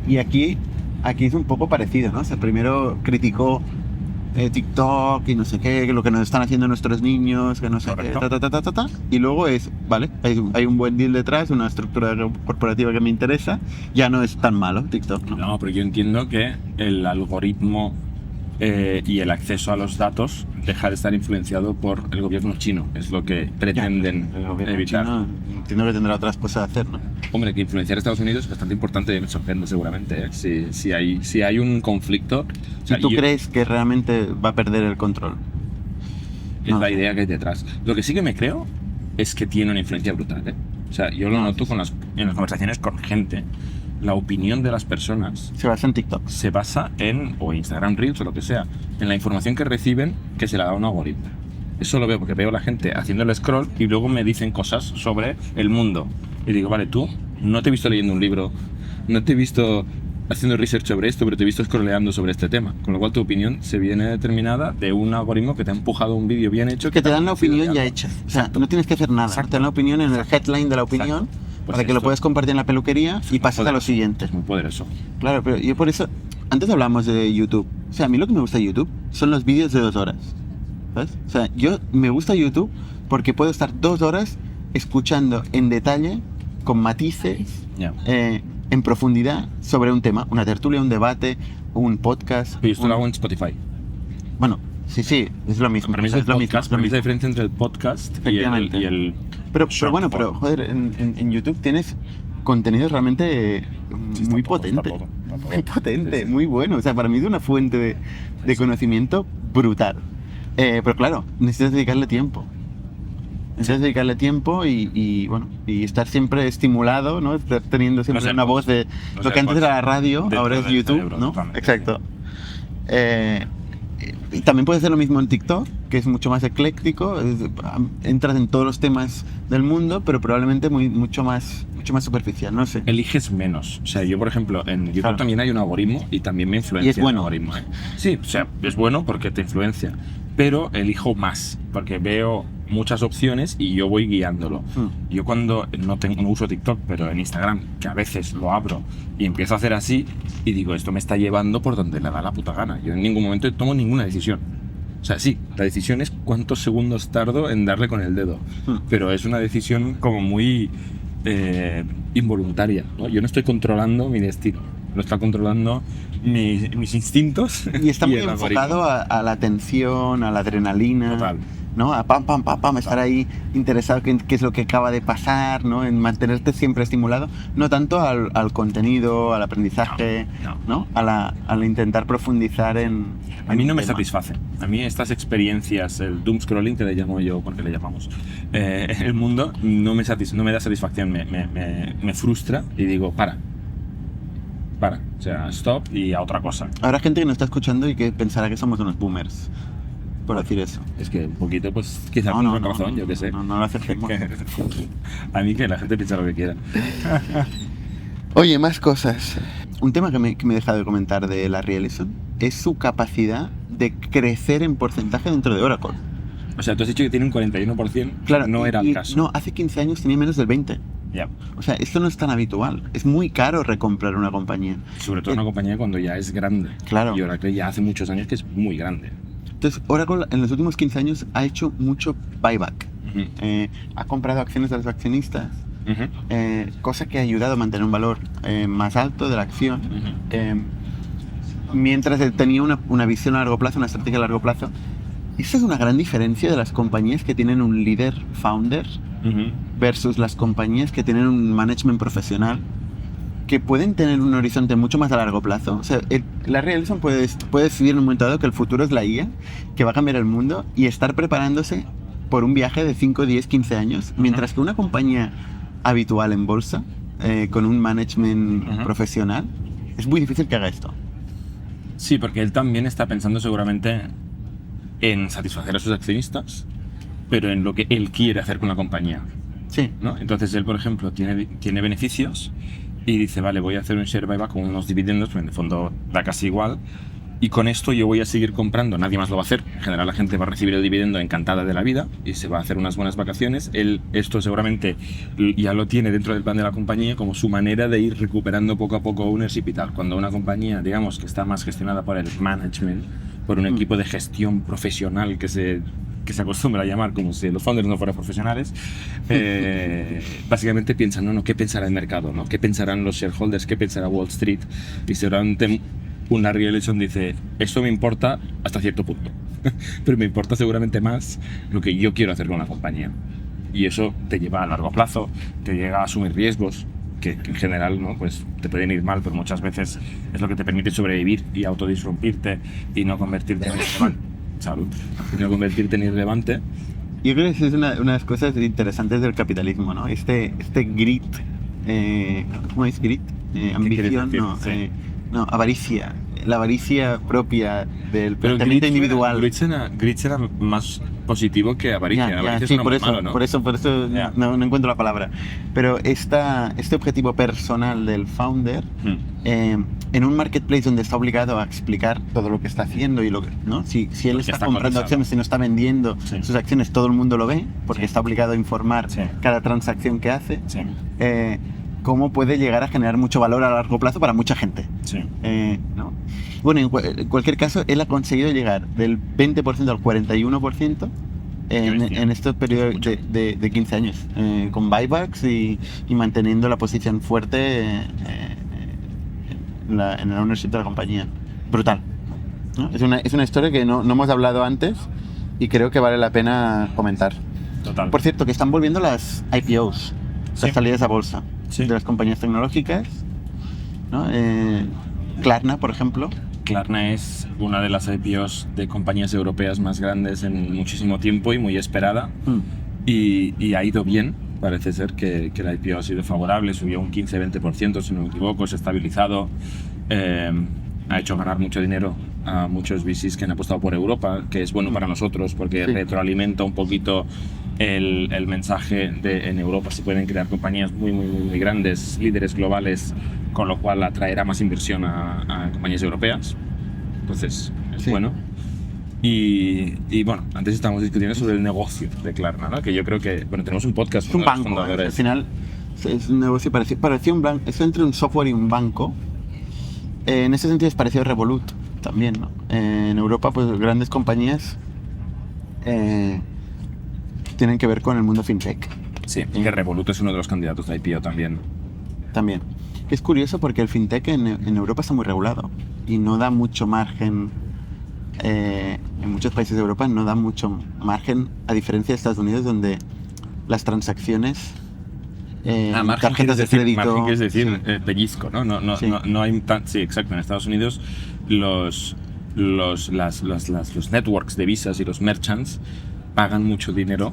Y aquí es un poco parecido, ¿no? O sea, primero criticó TikTok y no sé qué, lo que nos están haciendo nuestros niños, que no sé qué, y luego vale, hay un buen deal detrás, una estructura corporativa que me interesa, ya no es tan malo TikTok, ¿no? No, pero yo entiendo que el algoritmo y el acceso a los datos deja de estar influenciado por el gobierno chino, es lo que pretenden evitar. Chino, entiendo que tendrá otras cosas a hacer, ¿no? Hombre, que influenciar a Estados Unidos es bastante importante, me sorprende seguramente, ¿eh? Si hay un conflicto... O sea, ¿tú crees que realmente va a perder el control? Es la idea que hay detrás. Lo que sí que me creo es que tiene una influencia brutal, ¿eh? O sea, yo lo noto en las conversaciones con gente. La opinión de las personas se basa en TikTok. Se basa o Instagram Reels o lo que sea, en la información que reciben que se la da un algoritmo. Eso lo veo porque veo a la gente haciendo el scroll y luego me dicen cosas sobre el mundo. Y digo, vale, tú no te he visto leyendo un libro, no te he visto haciendo research sobre esto, pero te he visto scrolleando sobre este tema. Con lo cual tu opinión se viene determinada de un algoritmo que te ha empujado un vídeo bien hecho. Que te dan la opinión ya hecha. O sea, no tienes que hacer nada. Exacto. Te dan la opinión en el headline de la opinión. Pues para que lo puedas compartir en la peluquería y pasas a lo siguiente. Es muy poderoso. Claro, pero yo por eso... Antes hablamos de YouTube. O sea, a mí lo que me gusta de YouTube son los vídeos de 2 horas. ¿Sabes? O sea, me gusta YouTube porque puedo estar 2 horas escuchando en detalle con matices, Ya. en profundidad sobre un tema, una tertulia, un debate, un podcast. Pero yo esto lo hago en Spotify. Bueno, sí, es lo mismo. Para mí es lo mismo. podcast, para mí es la diferencia entre el podcast Efectivamente. y el Pero short bueno, form. joder, en YouTube tienes contenido realmente Sí, muy está potente. todo. Muy potente, Sí, sí. muy bueno. O sea, para mí es una fuente de conocimiento brutal. Pero claro, necesitas dedicarle tiempo. Necesitas dedicarle tiempo y bueno, y estar siempre estimulado, ¿no? Estar teniendo siempre ser una bots. voz de No lo ser que antes bots. era la radio, Dentro ahora es del YouTube, cerebro, ¿no? totalmente. Exacto. Y también puedes hacer lo mismo en TikTok, que es mucho más ecléctico, entras en todos los temas del mundo, pero probablemente mucho más superficial, no sé. Eliges menos. O sea, yo, por ejemplo, en YouTube Claro. también hay un algoritmo y también me influencia Y es bueno. el algoritmo. ¿Eh? Sí, o sea, es bueno porque te influencia, pero elijo más, porque veo muchas opciones y yo voy guiándolo. Yo cuando no uso TikTok, pero en Instagram, que a veces lo abro y empiezo a hacer así y digo, esto me está llevando por donde le da la puta gana. Yo en ningún momento tomo ninguna decisión. O sea, sí, la decisión es cuántos segundos tardo en darle con el dedo, pero es una decisión como muy involuntaria, ¿no? Yo no estoy controlando mi destino, lo está controlando mis instintos. Y está muy el algoritmo. enfocado a la atención, a la adrenalina, Total. ¿no? A pam, estar ahí interesado en qué es lo que acaba de pasar, ¿no? En mantenerte siempre estimulado, no tanto al contenido, al aprendizaje, ¿no? Al intentar profundizar en A mí no un me tema. satisface. A mí estas experiencias, el doom scrolling que le llamo yo, porque le llamamos, el mundo no me da satisfacción, me frustra y digo, para. O sea, stop y a otra cosa. Habrá gente que nos está escuchando y que pensará que somos unos boomers, por decir eso. Es que un poquito, pues, quizás con razón, yo qué sé. No lo acerquemos. A mí que la gente piensa lo que quiera. Oye, más cosas. Un tema que me he dejado de comentar de Larry Ellison es su capacidad de crecer en porcentaje dentro de Oracle. O sea, tú has dicho que tiene un 41%, Claro, no era el y caso. No, hace 15 años tenía menos del 20%. Ya. O sea, esto no es tan habitual. Es muy caro recomprar una compañía. Sobre todo una compañía cuando ya es grande. Claro. Y Oracle ya hace muchos años que es muy grande. Entonces, Oracle en los últimos 15 años ha hecho mucho buyback. Ujú. Ha comprado acciones de los accionistas, Ujú. cosa que ha ayudado a mantener un valor más alto de la acción. Ujú. Mientras él tenía una visión a largo plazo, una estrategia a largo plazo. Esa es una gran diferencia de las compañías que tienen un líder founder Ujú. versus las compañías que tienen un management profesional, que pueden tener un horizonte mucho más a largo plazo. O sea, Larry Ellison puede decidir en un momento dado que el futuro es la IA, que va a cambiar el mundo, y estar preparándose por un viaje de 5, 10, 15 años, mientras que una compañía habitual en bolsa, con un management Ujú. profesional, es muy difícil que haga esto. Sí, porque él también está pensando seguramente en satisfacer a sus accionistas, pero en lo que él quiere hacer con la compañía, Sí. ¿no? Entonces él, por ejemplo, tiene beneficios y dice, vale, voy a hacer un share buyback con unos dividendos, pero en el fondo da casi igual, y con esto yo voy a seguir comprando, nadie más lo va a hacer. En general la gente va a recibir el dividendo encantada de la vida y se va a hacer unas buenas vacaciones. Él esto seguramente ya lo tiene dentro del plan de la compañía como su manera de ir recuperando poco a poco ownership y tal. Cuando una compañía, digamos, que está más gestionada por el management, por un equipo de gestión profesional que se acostumbra a llamar como si los founders no fueran profesionales, básicamente piensan, no, ¿qué pensará el mercado? ¿No? ¿Qué pensarán los shareholders? ¿Qué pensará Wall Street? Y seguramente un Larry Ellison dice, esto me importa hasta cierto punto, pero me importa seguramente más lo que yo quiero hacer con la compañía. Y eso te lleva a largo plazo, te llega a asumir riesgos, que en general, ¿no? Pues te pueden ir mal, pero muchas veces es lo que te permite sobrevivir y autodisrumpirte y no convertirte en irrelevante. Salud. Y no convertirte en irrelevante. Yo creo que esa es una de las cosas interesantes del capitalismo, ¿no? Este grit, ¿cómo es grit? Ambición, decir? no, Sí. no, avaricia. La avaricia propia del Pero planteamiento individual. Grit será más positivo que avaricia. Ya, Avaricia sí, suena por muy eso, malo, ¿no? por eso Ya. no encuentro la palabra. Pero este objetivo personal del founder, en un marketplace donde está obligado a explicar todo lo que está haciendo y lo que, ¿no? Si él Porque está está comprando cotizado. acciones y no está vendiendo Sí. sus acciones, todo el mundo lo ve, porque Sí. está obligado a informar Sí. cada transacción que hace. Sí, Cómo puede llegar a generar mucho valor a largo plazo para mucha gente. sí. ¿No? Bueno, en cualquier caso, él ha conseguido llegar del 20% al 41% en este periodo de 15 años, con buybacks y manteniendo la posición fuerte en el ownership de la compañía. Brutal, ¿no? Es una historia que no hemos hablado antes y creo que vale la pena comentar. Total. Por cierto, que están volviendo las IPOs, las salidas a bolsa Sí. de las compañías tecnológicas, ¿no? Klarna, por ejemplo. Klarna es una de las IPOs de compañías europeas más grandes en muchísimo tiempo y muy esperada. Y ha ido bien. Parece ser que la IPO ha sido favorable, subió un 15-20%, si no me equivoco, se ha estabilizado. Ha hecho ganar mucho dinero a muchos VCs que han apostado por Europa, que es bueno para nosotros porque retroalimenta un poquito el mensaje de en Europa se pueden crear compañías muy grandes, líderes globales, con lo cual atraerá más inversión a compañías europeas. Entonces, es bueno. Y bueno, antes estábamos discutiendo sobre el negocio de Klarna, ¿no? Que yo creo que, bueno, tenemos un podcast Es con un los banco, fundadores. al final es un negocio parecido a un banco, es entre un software y un banco. En ese sentido es parecido a Revolut también, ¿no? En Europa, pues grandes compañías tienen que ver con el mundo fintech. Sí, que Revolut es uno de los candidatos de IPO también. También. Es curioso porque el fintech en Europa está muy regulado y no da mucho margen. En muchos países de Europa no da mucho margen, a diferencia de Estados Unidos, donde las transacciones, tarjetas de crédito... Margen, que es decir, pellizco, ¿no? No hay sí, exacto. En Estados Unidos los networks de visas y los merchants pagan mucho dinero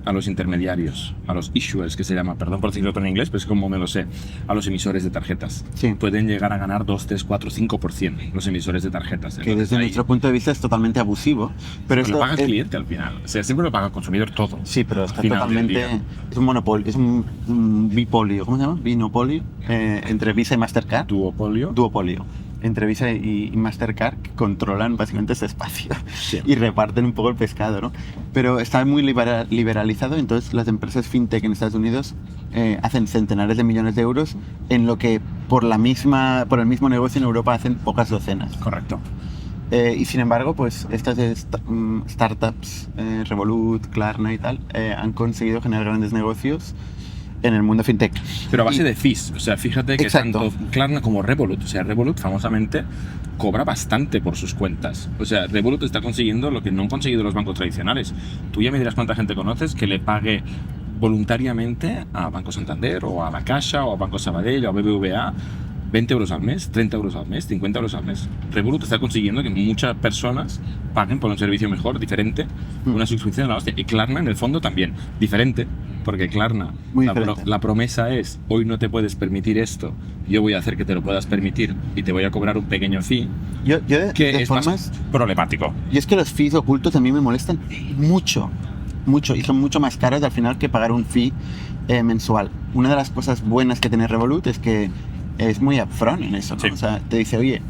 a los intermediarios, a los issuers, que se llama, perdón por decirlo todo en inglés, pero es como me lo sé, a los emisores de tarjetas. Sí. Pueden llegar a ganar 2, 3, 4, 5% los emisores de tarjetas. Que desde nuestro punto de vista es totalmente abusivo. Pero lo paga el cliente al final. O sea, siempre lo paga el consumidor todo. Sí, pero está final totalmente... Es un monopolio, es un bipolio, ¿cómo se llama? Binopolio, entre Visa y Mastercard. Duopolio. Entre Visa y Mastercard, que controlan básicamente ese espacio y reparten un poco el pescado, ¿no? Pero está muy liberalizado, entonces las empresas fintech en Estados Unidos hacen centenares de millones de euros en lo que por el mismo negocio en Europa hacen pocas docenas. Correcto. Y sin embargo, pues estas startups, Revolut, Klarna y tal, han conseguido generar grandes negocios en el mundo fintech. Pero a base de fees, o sea, fíjate que Exacto. tanto Klarna como Revolut, o sea, Revolut famosamente cobra bastante por sus cuentas. O sea, Revolut está consiguiendo lo que no han conseguido los bancos tradicionales. Tú ya me dirás cuánta gente conoces que le pague voluntariamente a Banco Santander o a La Caixa o a Banco Sabadell o a BBVA 20 euros al mes, 30 euros al mes, 50 euros al mes. Revolut está consiguiendo que muchas personas paguen por un servicio mejor, diferente, una suscripción a la hostia. Y Klarna, en el fondo, también, diferente, porque Klarna, la promesa es, hoy no te puedes permitir esto, yo voy a hacer que te lo puedas permitir y te voy a cobrar un pequeño fee, que es más problemático. Y es que los fees ocultos a mí me molestan mucho, y son mucho más caros al final que pagar un fee mensual. Una de las cosas buenas que tiene Revolut es que es muy upfront en eso, ¿no? Sí. O sea, te dice, oye,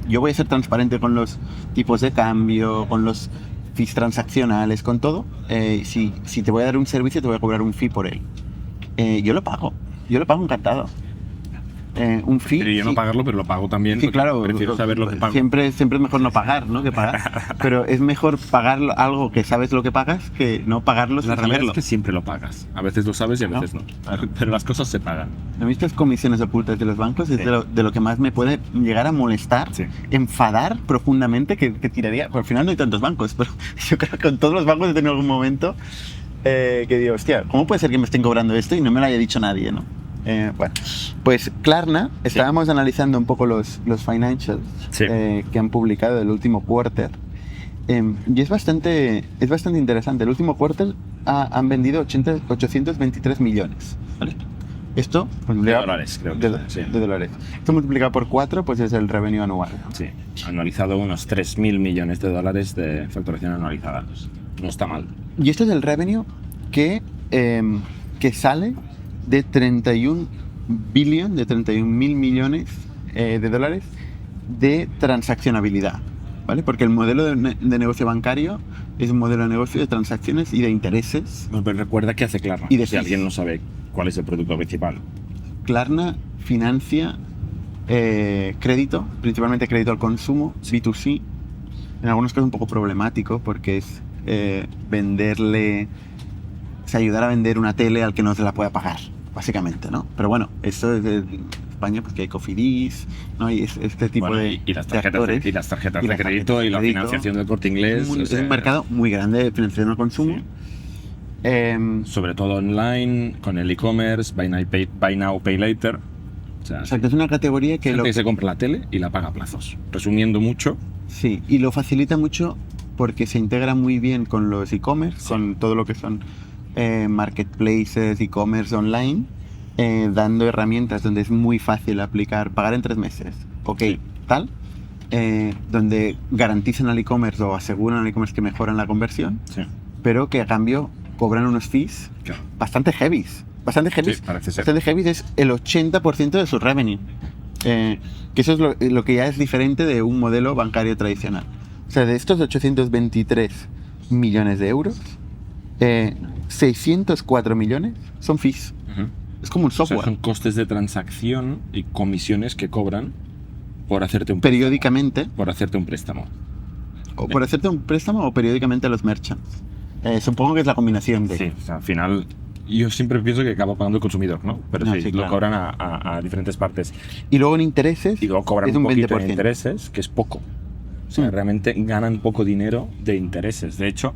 yo voy a ser transparente con los tipos de cambio, con los fees transaccionales, con todo. Si te voy a dar un servicio, te voy a cobrar un fee por él. Yo lo pago encantado. Un fee. Pero yo no pagarlo, pero lo pago también. Sí, claro. Prefiero saber lo que pago. Siempre es mejor no pagar, ¿no? Que pagar. Pero es mejor pagar algo que sabes lo que pagas que no pagarlo sin La realidad saberlo. es que siempre lo pagas. A veces lo sabes y a veces no. Pero las cosas se pagan. A mí estas comisiones ocultas de los bancos es de lo que más me puede llegar a molestar, enfadar profundamente, que tiraría. Por al final no hay tantos bancos, pero yo creo que con todos los bancos he tenido algún momento que digo, hostia, ¿cómo puede ser que me estén cobrando esto y no me lo haya dicho nadie, ¿no? Bueno, pues Klarna, estábamos analizando un poco los financials que han publicado del último quarter, y es bastante interesante. El último quarter han vendido 823 millones, ¿vale? Esto de dólares, creo que de dólares. Esto multiplicado por 4, pues es el revenue anual. Sí, anualizado unos 3.000 millones de dólares de facturación anualizada. No está mal. Y esto es el revenue que sale de 31 mil millones de dólares de transaccionabilidad, ¿vale? Porque el modelo de negocio bancario es un modelo de negocio de transacciones y de intereses. Bueno, pero recuerda que hace Klarna, si alguien no sabe cuál es el producto principal. Klarna financia crédito, principalmente crédito al consumo, B2C. En algunos casos un poco problemático porque es venderle, o sea, ayudar a vender una tele al que no se la pueda pagar, básicamente, ¿no? Pero bueno, eso es de España, pues que hay Cofidis, ¿no? Y este tipo Bueno, de y las tarjetas, actores. y las tarjetas Y de las crédito tarjetas y la de crédito. financiación del Corte Inglés. o Es sea, un mercado muy grande de financiación al consumo. Sí. Sobre todo online, con el e-commerce, buy now, pay later. O sea, Exacto, es una categoría que gente que se compra la tele y la paga a plazos. Resumiendo mucho, sí, y lo facilita mucho porque se integra muy bien con los e-commerce, Sí. con todo lo que son marketplaces, e-commerce online, dando herramientas donde es muy fácil aplicar, pagar en 3 meses, ok, Sí. tal, donde garantizan al e-commerce o aseguran al e-commerce que mejoran la conversión, sí, pero que a cambio cobran unos fees claro. bastante heavies. Bastante heavies. Sí, parece ser. Bastante heavies es el 80% de su revenue. Que eso es lo que ya es diferente de un modelo bancario tradicional. O sea, de estos 823 millones de euros, 604 millones son fees. Ujú. Es como un O sea, software. son costes de transacción y comisiones que cobran por hacerte un Periódicamente, por hacerte un préstamo. o por hacerte un préstamo o periódicamente a los merchants. Supongo que es la combinación de... Sí, o sea, al final yo siempre pienso que acaba pagando el consumidor, ¿no? Pero No, sí, sí, lo claro. cobran a diferentes partes. Y luego en intereses Y luego cobran es un un poquito 20%. de intereses, que es poco. O sea, Mm. realmente ganan poco dinero de intereses. De hecho,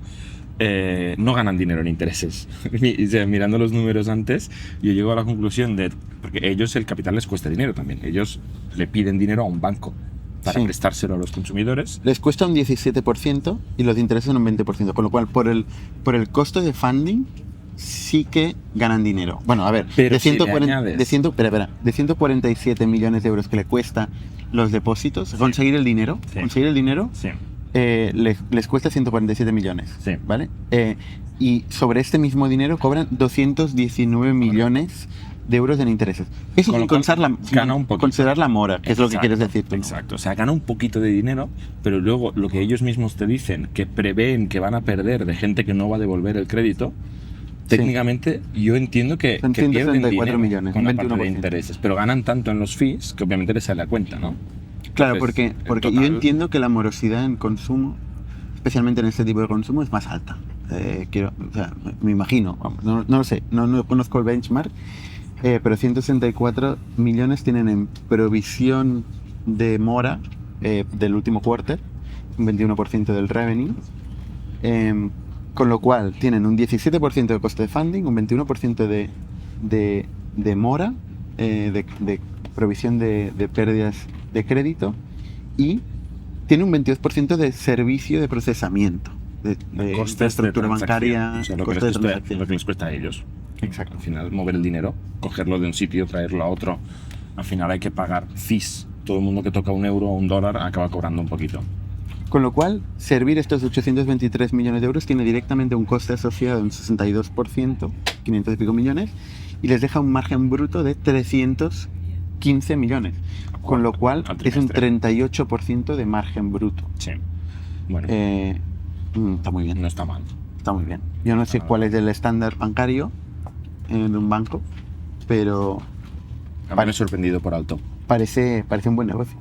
no ganan dinero en intereses. O sea, mirando los números antes, yo llego a la conclusión de... Porque ellos, el capital les cuesta dinero también. Ellos le piden dinero a un banco para Sí. prestárselo a los consumidores. Les cuesta un 17% y los intereses son un 20%, con lo cual por el costo de funding sí que ganan dinero. Bueno, a ver, Pero de, si le 140 añades- de 147 millones de euros que le cuesta los depósitos, conseguir el dinero, Sí. les, les cuesta 147 millones, Sí. ¿vale? Y sobre este mismo dinero cobran 219 millones de euros en intereses. Eso Con sin lo cual, gana un poquito. considerar la mora, que es lo que Exacto, quieres decir tú, ¿no? Exacto, o sea, gana un poquito de dinero, pero luego lo que ellos mismos te dicen, que prevén que van a perder de gente que no va a devolver el crédito, Sí. técnicamente yo entiendo que Son pierden 134 dinero millones, con la un parte de 21%. intereses, pero ganan tanto en los fees que obviamente les sale a cuenta, ¿no? Claro, Entonces, porque en yo total- entiendo que la morosidad en consumo, especialmente en este tipo de consumo, es más alta. O sea, me imagino, vamos, no lo sé, no conozco el benchmark, pero 164 millones tienen en provisión de mora del último quarter, un 21% del revenue, con lo cual tienen un 17% de coste de funding, un 21% de mora, de provisión de pérdidas de crédito, y tiene un 22% de servicio de procesamiento, de costes de infraestructura transacción. bancaria, O sea, lo que, costes de les cuesta, transacción. lo que les cuesta a ellos. Exacto. Al final, mover el dinero, cogerlo de un sitio, traerlo a otro, al final hay que pagar fees. Todo el mundo que toca $1 o $1 acaba cobrando un poquito. Con lo cual, servir estos 823 millones de euros tiene directamente un coste asociado de un 62%, 500 y pico millones, y les deja un margen bruto de 315 millones. Con lo cual, Al es un trimestre. 38% de margen bruto. Sí. Bueno, Está muy bien. no está mal. Está muy bien. Yo no sé cuál es el estándar bancario en un banco, pero A mí me he sorprendido por alto. parece un buen negocio.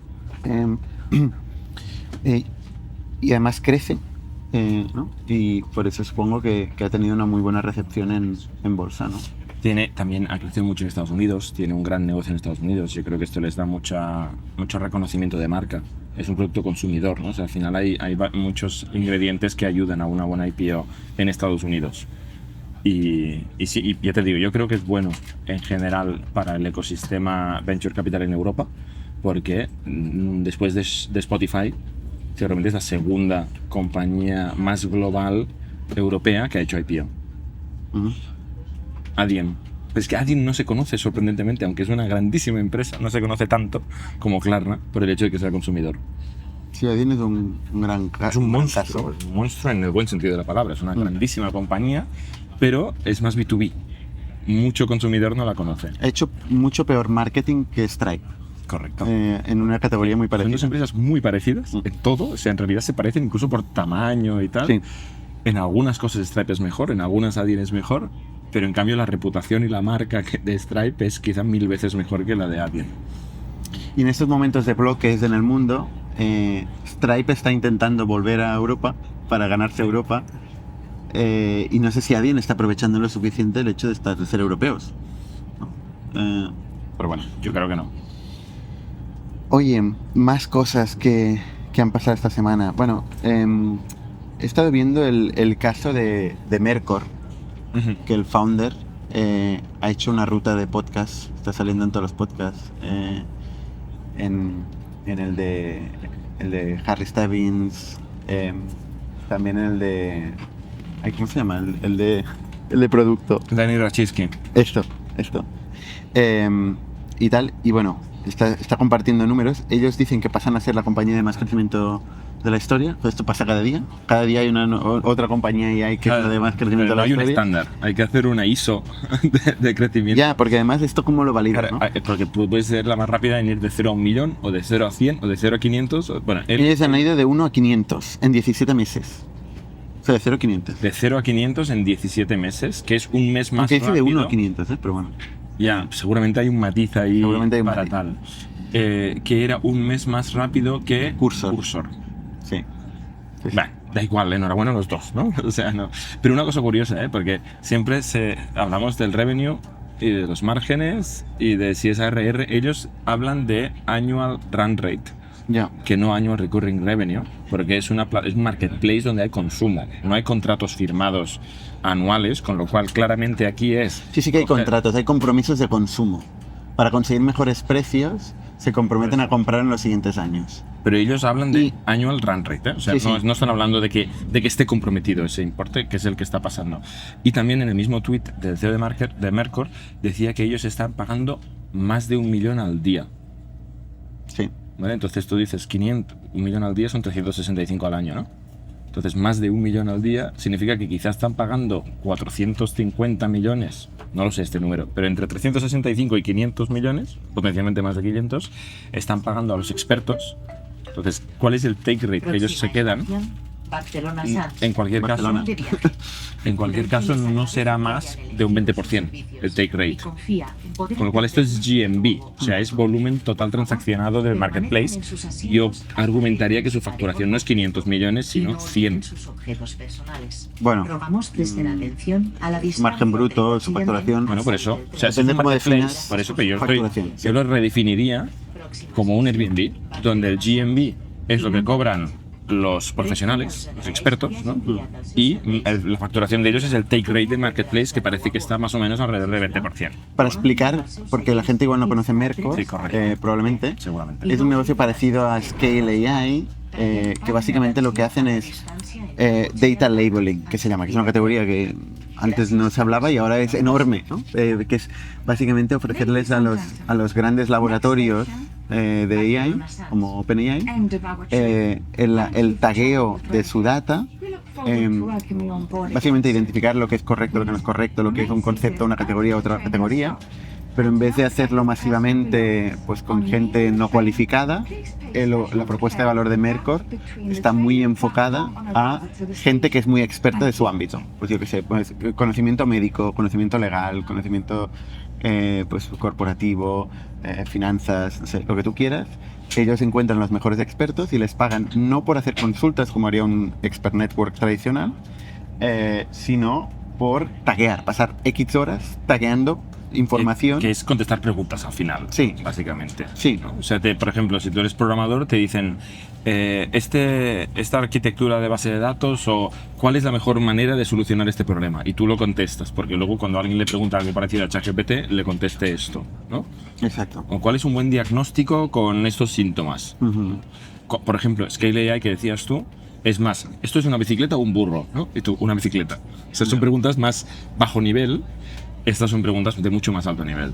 Y además crece, ¿no? Y por eso supongo que ha tenido una muy buena recepción en bolsa, ¿no? También ha crecido mucho en Estados Unidos, tiene un gran negocio en Estados Unidos. Yo creo que esto les da mucho reconocimiento de marca. Es un producto consumidor, ¿no? O sea, al final hay muchos ingredientes que ayudan a una buena IPO en Estados Unidos. Y sí, y ya te digo, yo creo que es bueno en general para el ecosistema Venture Capital en Europa, porque después de Spotify, seguramente es la segunda compañía más global europea que ha hecho IPO. Ujú. Adyen. Pero es que Adyen no se conoce sorprendentemente, aunque es una grandísima empresa, no se conoce tanto como Klarna por el hecho de que sea consumidor. Sí, Adyen es un gran caso. Es un monstruo en el buen sentido de la palabra, es una grandísima compañía, pero es más B2B. Mucho consumidor no la conoce. Ha hecho mucho peor marketing que Stripe, Correcto. en una categoría muy Son dos parecida. empresas muy parecidas en todo, o sea, en realidad se parecen incluso por tamaño y tal. Sí. En algunas cosas Stripe es mejor, en algunas Adyen es mejor, pero en cambio la reputación y la marca de Stripe es quizá 1000 veces mejor que la de Adyen. Y en estos momentos de bloques en el mundo, Stripe está intentando volver a Europa para ganarse Europa Y no sé si alguien está aprovechando lo suficiente el hecho de ser europeos. Pero bueno, yo creo que no. Oye, más cosas que han pasado esta semana. Bueno, he estado viendo el caso de Mercor, que el founder ha hecho una ruta de podcast, está saliendo en todos los podcasts, en el de Harry Stebbins, también el de... ¿Cómo se llama? El de producto. Dani Rachitsky. Esto. Y tal, y bueno, está compartiendo números. Ellos dicen que pasan a ser la compañía de más crecimiento de la historia. Esto pasa cada día. Cada día hay otra compañía y hay que de más crecimiento de la historia. Hay un estándar. Hay que hacer una ISO de crecimiento. Ya, porque además esto cómo lo valida, ¿no? Porque puedes ser la más rápida en ir de 0 a 1 millón, o de 0 a 100, o de 0 a 500. Bueno, ellos han ido de 1 a 500 en 17 meses. O sea, de 0 a 500. De 0 a 500 en 17 meses, que es un mes más aunque dice rápido. De 1 a 500, pero bueno. Ya, seguramente hay un matiz ahí para tal. Que era un mes más rápido que Cursor. Sí. Bah, da igual, enhorabuena a los dos, ¿no? O sea, no. Pero una cosa curiosa, porque siempre hablamos del revenue y de los márgenes y de si es ARR. Ellos hablan de annual run rate, que no annual recurring revenue, porque es un marketplace donde hay consumo, no hay contratos firmados anuales, con lo cual claramente aquí es... Sí que hay contratos, hay compromisos de consumo. Para conseguir mejores precios, se comprometen a comprar en los siguientes años. Pero ellos hablan de annual run rate, o sea, no están hablando de que esté comprometido ese importe, que es el que está pasando. Y también en el mismo tweet del CEO de Mercor decía que ellos están pagando más de 1 millón al día. Sí. ¿Vale? Entonces tú dices 1 millón al día son 365 al año, ¿no? Entonces más de 1 millón al día significa que quizás están pagando 450 millones, no lo sé este número, pero entre 365 y 500 millones, potencialmente más de 500, están pagando a los expertos. Entonces, ¿cuál es el take rate que ellos se quedan? En cualquier caso no será más de un 20% el take rate, con lo cual esto es GMV, o sea, es volumen total transaccionado del marketplace. Yo argumentaría que su facturación no es 500 millones sino 100. Bueno, margen bruto, su facturación. Bueno, por eso, o sea, depende cómo definas. Por eso que yo lo redefiniría como un Airbnb, donde el GMV es lo que cobran los profesionales, los expertos, ¿no? Y la facturación de ellos es el take rate del marketplace, que parece que está más o menos alrededor del 20%. Para explicar, porque la gente igual no conoce Mercor, probablemente, seguramente. Es un negocio parecido a Scale AI, que básicamente lo que hacen es data labeling, que se llama, que es una categoría que antes no se hablaba y ahora es enorme, ¿no? Que es básicamente ofrecerles a los grandes laboratorios de AI, como OpenAI, el tagueo de su data, básicamente identificar lo que es correcto, lo que no es correcto, lo que es un concepto, una categoría, otra categoría, pero en vez de hacerlo masivamente pues con gente no cualificada, la propuesta de valor de Mercor está muy enfocada a gente que es muy experta de su ámbito. Pues yo qué sé, pues, conocimiento médico, conocimiento legal, conocimiento pues corporativo, finanzas, no sé, lo que tú quieras. Ellos encuentran los mejores expertos y les pagan no por hacer consultas como haría un expert network tradicional, sino por taguear, pasar X horas tagueando información. Que es contestar preguntas al final, básicamente. Sí. ¿No? O sea, por ejemplo, si tú eres programador, te dicen esta arquitectura de base de datos, o cuál es la mejor manera de solucionar este problema, y tú lo contestas, porque luego cuando alguien le pregunta algo parecido a ChatGPT, le conteste esto, ¿no? Exacto. O cuál es un buen diagnóstico con estos síntomas. Por ejemplo, Scale AI, que decías tú, es más, ¿esto es una bicicleta o un burro? ¿No? Y tú, una bicicleta. O sea, son preguntas más bajo nivel. Estas son preguntas de mucho más alto nivel.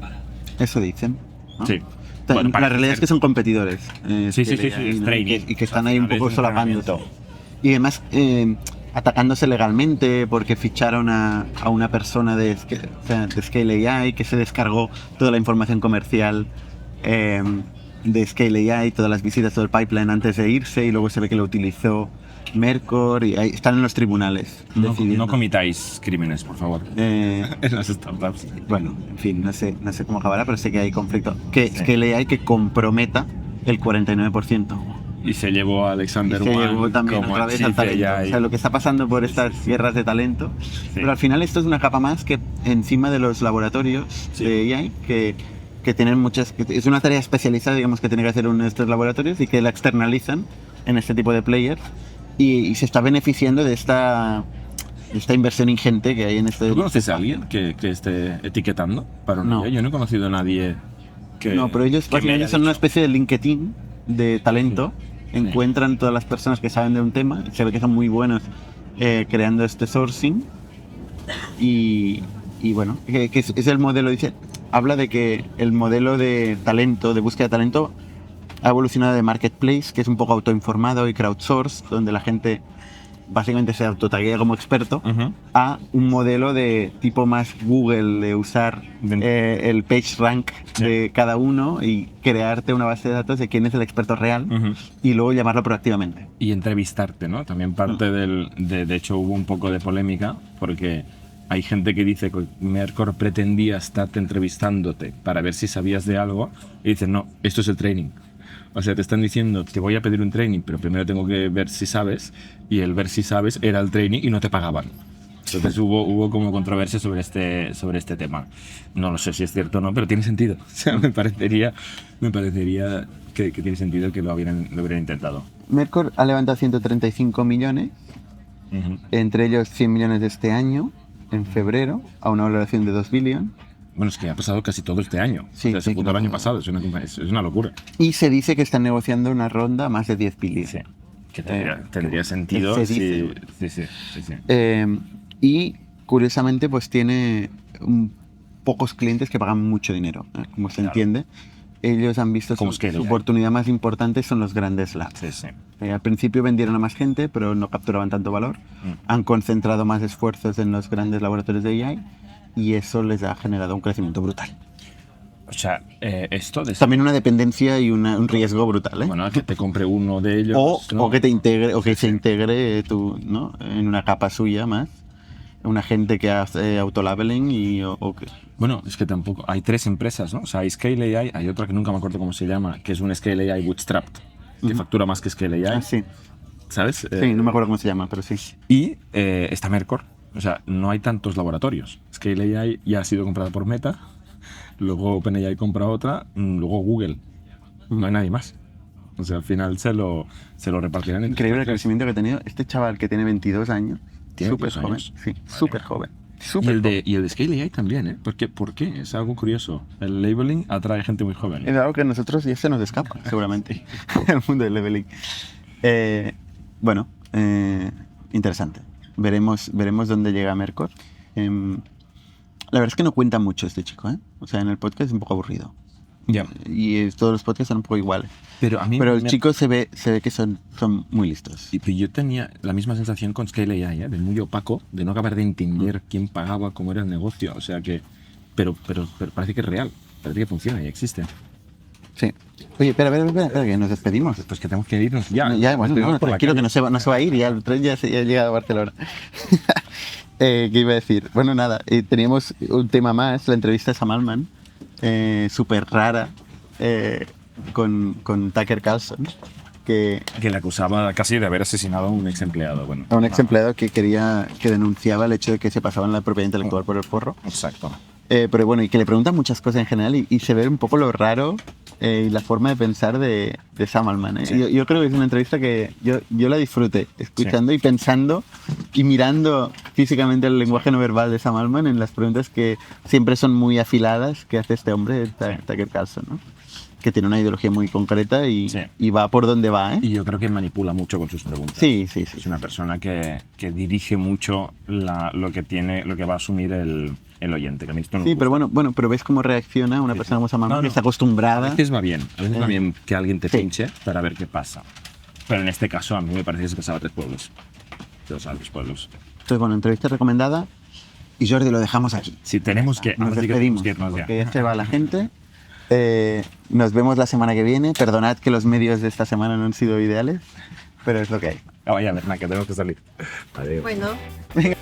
Eso dicen, ¿no? Sí. Bueno, la realidad es que son competidores. Sí, y que están ahí un poco solapando todo. Y además atacándose legalmente porque ficharon a una persona de Scale AI que se descargó toda la información comercial de Scale AI, todas las visitas, todo el pipeline antes de irse, y luego se ve que lo utilizó Mercor, y ahí están en los tribunales. No comitáis crímenes, por favor. En las startups. Bueno, en fin, no sé cómo acabará, pero sé que hay conflicto. Que AI que comprometa el 49% Y se llevó a Alexander y se Wang llevó también como otra vez chief al talento. AI. O sea, lo que está pasando por estas guerras de talento. Sí. Pero al final esto es una capa más que encima de los laboratorios Sí. de AI que tienen muchas... es una tarea especializada, digamos, que tiene que hacer uno de estos laboratorios y que la externalizan en este tipo de players y se está beneficiando de esta inversión ingente que hay en este... ¿Tú conoces a alguien que esté etiquetando para una No. IA? Yo no he conocido a nadie que... No, pero ellos que me básicamente haya son una dicho. especie de LinkedIn de talento. Encuentran todas las personas que saben de un tema. Se ve que son muy buenos creando este sourcing. Y bueno, que es el modelo, dice, habla de que el modelo de talento, de búsqueda de talento, ha evolucionado de marketplace, que es un poco autoinformado y crowdsourced, donde la gente básicamente se autotaguea como experto, Ujú. a un modelo de tipo más Google, de usar el page rank de cada uno y crearte una base de datos de quién es el experto real Ujú. y luego llamarlo proactivamente. Y entrevistarte, ¿no? También parte de hecho hubo un poco de polémica porque hay gente que dice que Mercor pretendía estarte entrevistándote para ver si sabías de algo y dicen, no, esto es el training. O sea, te están diciendo, te voy a pedir un training, pero primero tengo que ver si sabes, y el ver si sabes era el training y no te pagaban. Entonces hubo como controversia sobre este tema. No lo sé si es cierto o no, pero tiene sentido. O sea, me parecería que tiene sentido que lo hubieran intentado. Mercor ha levantado 135 millones, Ujú. entre ellos 100 millones de este año, en febrero, a una valoración de 2 billones. Bueno, es que ha pasado casi todo este año. Sí, o sea, se sí, juntó el claro. año pasado, es una locura. Y se dice que están negociando una ronda más de 10 billones. Sí. Que tendría sentido. se Sí, dice. sí. Y curiosamente pues tiene pocos clientes que pagan mucho dinero, como se entiende. Ellos han visto Como su Scale AI. oportunidad más importante son los grandes labs. Sí. Al principio vendieron a más gente, pero no capturaban tanto valor. Han concentrado más esfuerzos en los grandes laboratorios de AI y eso les ha generado un crecimiento brutal. O sea, esto de... También una dependencia y un riesgo brutal, ¿eh? Bueno, que te compre uno de ellos. ¿no? O que te integre, o que se integre tú, ¿no? En una capa suya más. Una gente que hace autolabeling o que... Bueno, es que tampoco... Hay 3 empresas, ¿no? O sea, hay Scale AI, hay otra que nunca me acuerdo cómo se llama, que es un Scale AI bootstrapped, que factura más que Scale AI. Ah, sí. ¿Sabes? Sí, no me acuerdo cómo se llama, pero sí. Y está Mercor. O sea, no hay tantos laboratorios. Scale AI ya ha sido comprada por Meta, luego OpenAI compra otra, luego Google. No hay nadie más. O sea, al final se lo repartirán entre... Increíble el crecimiento que ha tenido. Este chaval que tiene 22 años, ¿Tiene súper 22 joven. años? Sí, Vale. súper joven. Y Súper el de Scale AI también, ¿eh? ¿Por qué? Es algo curioso. El labeling atrae gente muy joven. Es algo que a nosotros ya se nos escapa, seguramente, el mundo del leveling. Bueno, interesante. Veremos dónde llega Mercor. La verdad es que no cuenta mucho este chico, ¿eh? O sea, en el podcast es un poco aburrido. Ya. Y todos los podcasts son un poco iguales. Pero a mí Pero el chico se ve que son muy listos. Y yo tenía la misma sensación con Scale AI, ¿eh? De muy opaco, de no acabar de entender quién pagaba, cómo era el negocio. O sea que... Pero parece que es real. Parece que funciona y existe. Sí. Oye, espera, que nos despedimos. Pues que tenemos que irnos ya. Ya, bueno, Nos por la tranquilo que calle. no se va a ir, ya el tren ya ha llegado a Barcelona. ¿Qué iba a decir? Bueno, nada, teníamos un tema más, la entrevista a Sam Altman, súper rara, con Tucker Carlson, que Que le acusaba casi de haber asesinado a un ex empleado. Bueno, a un ex empleado que denunciaba el hecho de que se pasaban la propiedad intelectual por el forro. Exacto. Pero bueno, y que le preguntan muchas cosas en general y se ve un poco lo raro y la forma de pensar de Sam Altman. Sí. Yo creo que es una entrevista que yo la disfruté, escuchando y pensando y mirando físicamente el lenguaje no verbal de Sam Altman en las preguntas que siempre son muy afiladas que hace este hombre, Tucker Carlson, ¿no? Que tiene una ideología muy concreta y va por donde va, ¿eh? Y yo creo que manipula mucho con sus preguntas. Sí. Es una persona que dirige mucho lo que va a asumir el oyente. Que a mí esto no me Sí, gusta. pero bueno, pero ves cómo reacciona una persona como Sam Altman, No, que no. está acostumbrada. A veces va bien que alguien te Sí. pinche para ver qué pasa. Pero en este caso a mí me parece que se pasaba 3 pueblos. 3 pueblos. Entonces, bueno, entrevista recomendada y Jordi, lo dejamos aquí. Si tenemos que... Nos ahora sí que tenemos despedimos, que irnos ya. porque ya se va la gente. Nos vemos la semana que viene. Perdonad que los medios de esta semana no han sido ideales, pero es lo que hay. Vaya, Berna, que tenemos que salir. Adiós. Bueno. Venga.